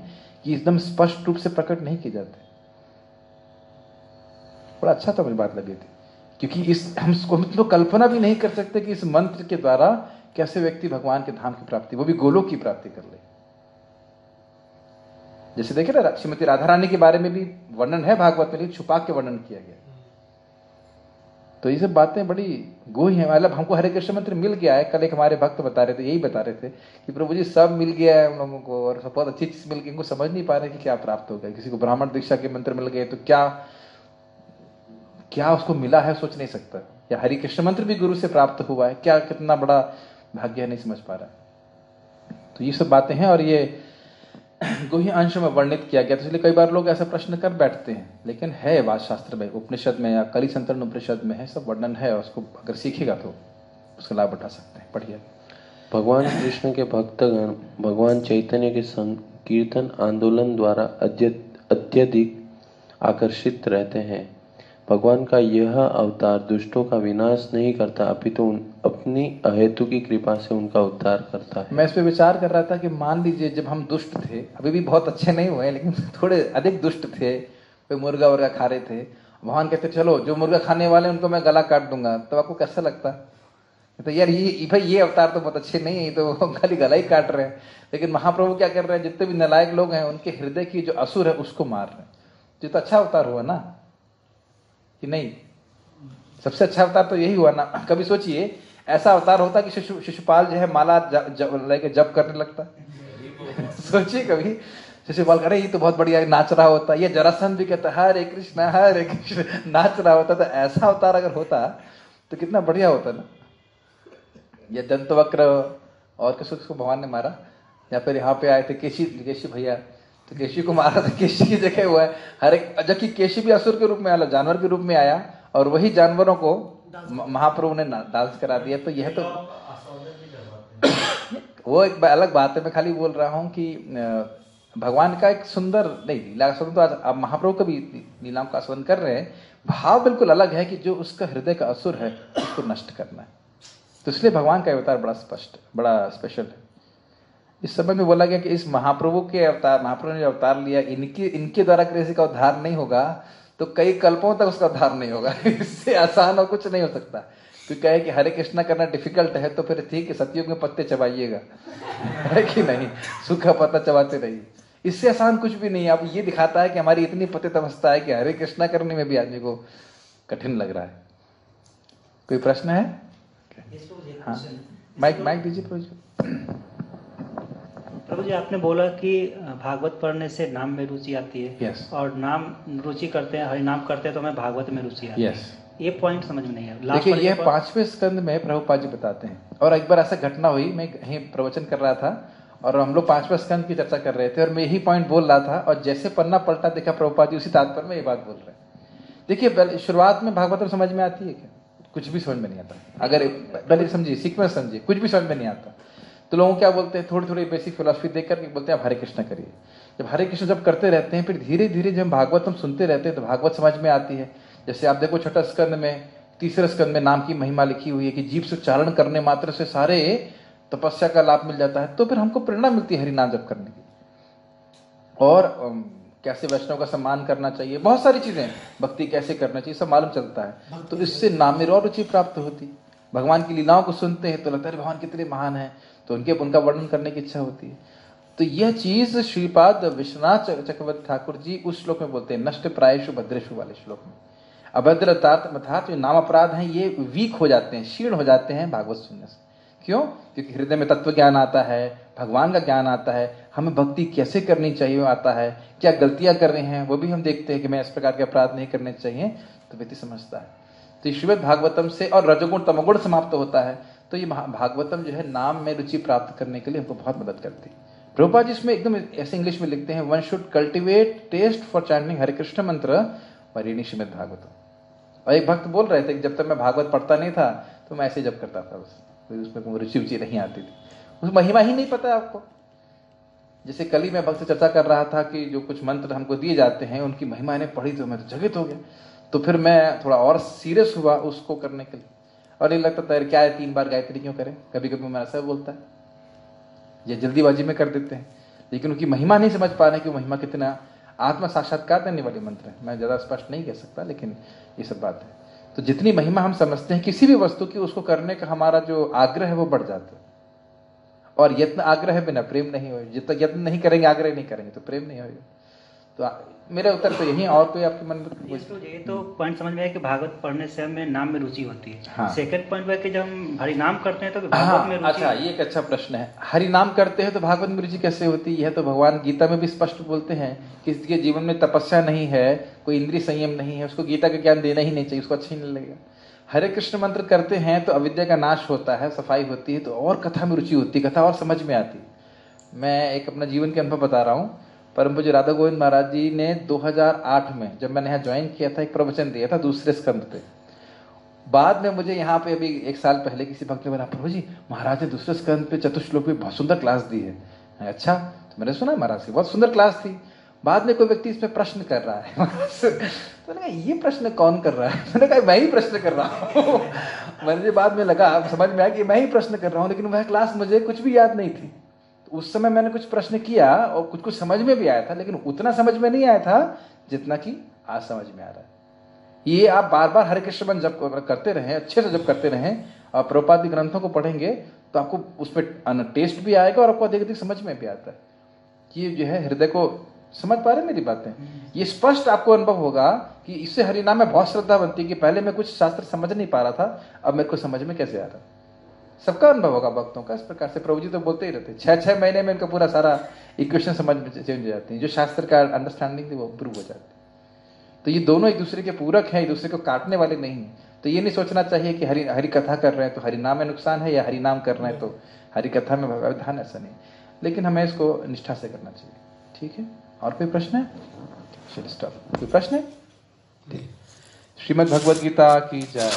कि एकदम स्पष्ट रूप से प्रकट नहीं किए जाते। बड़ा अच्छा था, मुझे बात लगी थी, क्योंकि इस हम तो कल्पना भी नहीं कर सकते कि इस मंत्र के द्वारा कैसे व्यक्ति भगवान के धाम की प्राप्ति, वो भी गोलोक की प्राप्ति कर ले। जैसे देखे ना, श्रीमती राधा रानी के बारे में भी वर्णन है भागवत में, लेकिन छुपा के वर्णन किया गया। तो ये सब बातें बड़ी गोही हैं। मतलब हमको हरे कृष्ण मंत्र मिल गया है। कल एक हमारे भक्त बता रहे थे, यही बता रहे थे कि प्रभु जी सब मिल गया है उन लोगों को, और सब बहुत अच्छी चीज मिल गई, इनको समझ नहीं पा रहे कि क्या प्राप्त हो गया। किसी को ब्राह्मण दीक्षा के मंत्र मिल गए तो क्या क्या उसको मिला है, सोच नहीं सकता। या हरि कृष्ण मंत्र भी गुरु से प्राप्त हुआ है, क्या कितना बड़ा भाग्य है, नहीं समझ पा रहा। तो ये सब बातें हैं, और ये गुह्य अंश में वर्णित किया गया। तो इसलिए कई बार लोग ऐसा प्रश्न कर बैठते हैं, लेकिन है बात शास्त्र में, उपनिषद में या कली संतरण उपनिषद में है, सब वर्णन है, और उसको अगर सीखेगा तो उसका लाभ उठा सकते हैं। पढ़िए। भगवान कृष्ण के भक्तगण भगवान चैतन्य के संकीर्तन आंदोलन द्वारा अत्यधिक आकर्षित रहते हैं। भगवान का यह अवतार दुष्टों का विनाश नहीं करता, अपितु अपनी अहेतु की कृपा से उनका उद्धार करता है। मैं इस पे विचार कर रहा था कि मान लीजिए जब हम दुष्ट थे, अभी भी बहुत अच्छे नहीं हुए लेकिन थोड़े अधिक दुष्ट थे, कोई मुर्गा वर्गा खा रहे थे, भगवान कहते चलो जो मुर्गा खाने वाले उनको मैं गला काट दूंगा, तो आपको कैसा लगता? तो यार ये अवतार तो बहुत अच्छे नहीं है, तो खाली गला ही काट रहे हैं। लेकिन महाप्रभु क्या कर रहे हैं, जितने भी नालायक लोग हैं उनके हृदय की जो असुर है उसको मार रहे हैं। जो तो अच्छा अवतार हुआ ना कि नहीं? सबसे अच्छा अवतार तो यही हुआ ना। कभी सोचिए ऐसा अवतार होता कि शिशुपाल जो है माला लेके जप करने लगता। सोचिए कभी शिशुपाल करे ये तो बहुत बढ़िया नाच रहा होता, ये जरासंध भी कहता हरे कृष्ण नाच रहा होता। तो ऐसा अवतार अगर होता तो कितना बढ़िया होता ना। ये दंतवक्र और किसको भगवान ने मारा, या फिर यहाँ पे आए थे केशी भैया, तो केशी को मारा था, केशी की जगह हुआ है हर एक, जबकि केशी भी असुर के रूप में आया, जानवर के रूप में आया, और वही जानवरों को महाप्रभु ने डांस करा दिया। तो यह तो वो एक अलग बात है। मैं खाली बोल रहा हूँ कि भगवान का एक सुंदर नहीं लीला आस्वादन, तो आप महाप्रभु का भी लीलाओं का आस्वादन कर रहे हैं, भाव बिल्कुल अलग है कि जो उसका हृदय का असुर है उसको नष्ट करना है। तो इसलिए भगवान का अवतार बड़ा स्पष्ट, बड़ा स्पेशल है। इस समय में बोला गया कि इस महाप्रभु के अवतार, महाप्रभु ने जो अवतार लिया, इनके द्वारा किसी का उद्धार नहीं होगा तो कई कल्पों तक उसका उद्धार नहीं होगा। इससे आसान और कुछ नहीं हो सकता। कोई कहे कि हरे कृष्णा करना डिफिकल्ट है तो फिर ठीक है, सतयुग में पत्ते चबाइएगा, है कि नहीं, सूखा पत्ता चबाते रहिए। इससे आसान कुछ भी नहीं है। अब ये दिखाता है कि हमारी इतनी पतित अवस्था है कि हरे कृष्णा करने में भी आदमी को कठिन लग रहा है। कोई प्रश्न है? हाँ, माइक दीजिए प्रभु जी। प्रभु जी, आपने बोला कि भागवत पढ़ने से नाम में रुचि आती है। yes. और नाम रुचि करते हैं, हरिनाम करते हैं तो हमें भागवत में रुचि आती है। ये पॉइंट समझ में नहीं आया। देखिए ये 5वें स्कंद में प्रभुपाद जी बताते हैं। और एक बार ऐसा घटना हुई, मैं कहीं प्रवचन कर रहा था और हम लोग 5वें स्कंद की चर्चा कर रहे थे, और मैं यही पॉइंट बोल रहा था, और जैसे पन्ना पलटा देखा प्रभुपाद जी उसी तात्पर्य में ये बात बोल रहे हैं। देखिए शुरुआत में भागवत समझ में आती है क्या? कुछ भी समझ में नहीं आता। अगर पहले समझिए, सीक्वेंस समझिए, कुछ भी समझ में नहीं आता। तो लोग क्या बोलते हैं, थोड़ी थोड़ी बेसिक फिलॉसफी देख करके बोलते हैं आप हरे कृष्ण करिए। जब हरे कृष्ण जब करते रहते हैं, फिर धीरे धीरे जब भागवत हम सुनते रहते हैं तो भागवत समझ में आती है। जैसे आप देखो छठा स्कंद में, तीसरे स्कंद में नाम की महिमा लिखी हुई है कि जीव से उच्चारण करने मात्र से सारे तपस्या का लाभ मिल जाता है। तो फिर हमको प्रेरणा मिलती है हरिनाम जप करने की, और कैसे वैष्णव का सम्मान करना चाहिए, बहुत सारी चीजें, भक्ति कैसे करना चाहिए, सब मालूम चलता है। तो इससे नाम में और रुचि प्राप्त होती। भगवान की लीलाओं को सुनते हैं तो लगता है भगवान कितने महान है, तो उनका वर्णन करने की इच्छा होती है। तो यह चीज श्रीपाद विश्वनाथ चक्रवर्ती ठाकुर जी उस श्लोक में बोलते हैं, नष्ट प्रायेषु भद्रेषु वाले श्लोक में। अभद्र अर्थात जो नाम अपराध हैं ये वीक हो जाते हैं, क्षीण हो जाते हैं भागवत सुनने से। क्यों? क्योंकि हृदय में तत्व ज्ञान आता है, भगवान का ज्ञान आता है, हमें भक्ति कैसे करनी चाहिए आता है, क्या गलतियां कर रहे हैं वो भी हम देखते हैं कि मैं इस प्रकार के अपराध नहीं करने चाहिए, तो व्यक्ति समझता है। तो श्रीमद् भागवतम से और रजोगुण तमोगुण समाप्त होता है। तो ये भागवतम जो है नाम में रुचि प्राप्त करने के लिए हमको बहुत मदद करती है। प्रभुपाद जी इसमें एकदम ऐसे इंग्लिश में लिखते हैं, one should cultivate taste for chanting Hare Krishna mantra और रीडिंग श्रीमद् भागवतम। और एक भक्त बोल रहे थे कि जब तक मैं भागवत पढ़ता नहीं था तो मैं ऐसे जब करता था, बस उसमें रुचि नहीं आती थी, उस महिमा ही नहीं पता आपको। जैसे कल ही मैं भक्त से चर्चा कर रहा था कि जो कुछ मंत्र हमको दिए जाते हैं उनकी महिमा ने पढ़ी तो मैं तो जगित हो गया। तो फिर मैं थोड़ा और सीरियस हुआ उसको करने के लिए, और ये लगता था क्या है 3 बार गायत्री क्यों करें। कभी कभी मैं ऐसा बोलता है, ये जल्दीबाजी में कर देते हैं, लेकिन उनकी महिमा नहीं समझ पा रहे कि महिमा कितना आत्मा साक्षात्कार देने वाली मंत्र है। मैं ज़्यादा स्पष्ट नहीं कह सकता, लेकिन ये सब बात है। तो जितनी महिमा हम समझते हैं किसी भी वस्तु की, उसको करने का हमारा जो आग्रह है वो बढ़ जाता है। और यत्न आग्रह बिना प्रेम नहीं होगा। जितना यत्न नहीं करेंगे, आग्रह नहीं करेंगे तो प्रेम नहीं होगा। तो मेरा उत्तर तो यही। और कोई आपके मन में? ये तो पॉइंट समझ में आया कि भागवत पढ़ने से हमें नाम में रुचि होती है। हाँ। सेकंड पॉइंट है कि जब हम हरि नाम करते हैं तो भागवत में रुचि। अच्छा, ये एक अच्छा प्रश्न है। हरि नाम करते हैं तो भागवत में रुचि कैसे होती है? तो भगवान गीता में भी स्पष्ट बोलते हैं कि इसके जीवन में तपस्या नहीं है, कोई इंद्रिय संयम नहीं है, उसको गीता का ज्ञान देना ही नहीं चाहिए, उसको अच्छा ही नहीं लगेगा। हरे कृष्ण मंत्र करते हैं तो अविद्या का नाश होता है, सफाई होती है, तो और कथा में रुचि होती है, कथा और समझ में आती है। मैं एक अपना जीवन के अनुभव बता रहा हूँ। परम पूज्य राधा गोविंद महाराज जी ने 2008 में जब मैंने यहाँ ज्वाइन किया था, एक प्रवचन दिया था दूसरे स्कंद पे। बाद में मुझे यहाँ पे अभी 1 साल पहले किसी भक्त ने बोला, प्रभु जी महाराज ने दूसरे स्कंद पे चतुश्लोक पे बहुत सुंदर क्लास दी है। अच्छा, तो मैंने सुना महाराज की बहुत सुंदर क्लास थी। बाद में कोई व्यक्ति इसमें प्रश्न कर रहा है तो मैंने कहा ये प्रश्न कौन कर रहा है? मैंने कहा मैं ही प्रश्न कर रहा हूँ मुझे बाद में लगा, समझ में आया कि मैं ही प्रश्न कर रहा हूँ, लेकिन वह क्लास मुझे कुछ भी याद नहीं थी। उस समय मैंने कुछ प्रश्न किया और कुछ कुछ समझ में भी आया था, लेकिन उतना समझ में नहीं आया था जितना कि आज समझ में आ रहा है। ये आप बार बार हरे कृष्ण मंत्र जब करते रहें, अच्छे से जब करते रहें और प्रभुपाद के ग्रंथों को पढ़ेंगे तो आपको उस पर टेस्ट भी आएगा और आपको अधिक अधिक समझ में भी आता है। ये जो है हृदय को समझ पा रहे मेरी बातें? ये स्पष्ट आपको अनुभव होगा कि इससे हरिनाम में बहुत श्रद्धा बनती है कि पहले मैं कुछ शास्त्र समझ नहीं पा रहा था, अब मेरे को समझ में कैसे आ रहा। सबका अनुभव होगा भक्तों का इस प्रकार से। प्रभु जी तो बोलते ही रहते, 6-6 महीने में इनका पूरा सारा इक्वेशन समझ में चेंज हो जाती है, जो शास्त्र का अंडरस्टैंडिंग थी वो इम्प्रूव हो जाती है। तो ये दोनों एक दूसरे के पूरक हैं, एक दूसरे को काटने वाले नहीं हैं। तो ये नहीं सोचना चाहिए कि हरि कथा कर रहे हैं तो हरिनाम में नुकसान है, या हरिनाम कर रहे हैं तो हरि कथा में व्यवधान, ऐसा नहीं। लेकिन हमें इसको निष्ठा से करना चाहिए। ठीक है, और कोई प्रश्न है? कोई प्रश्न है? ठीक। श्रीमद् भगवद गीता की जय।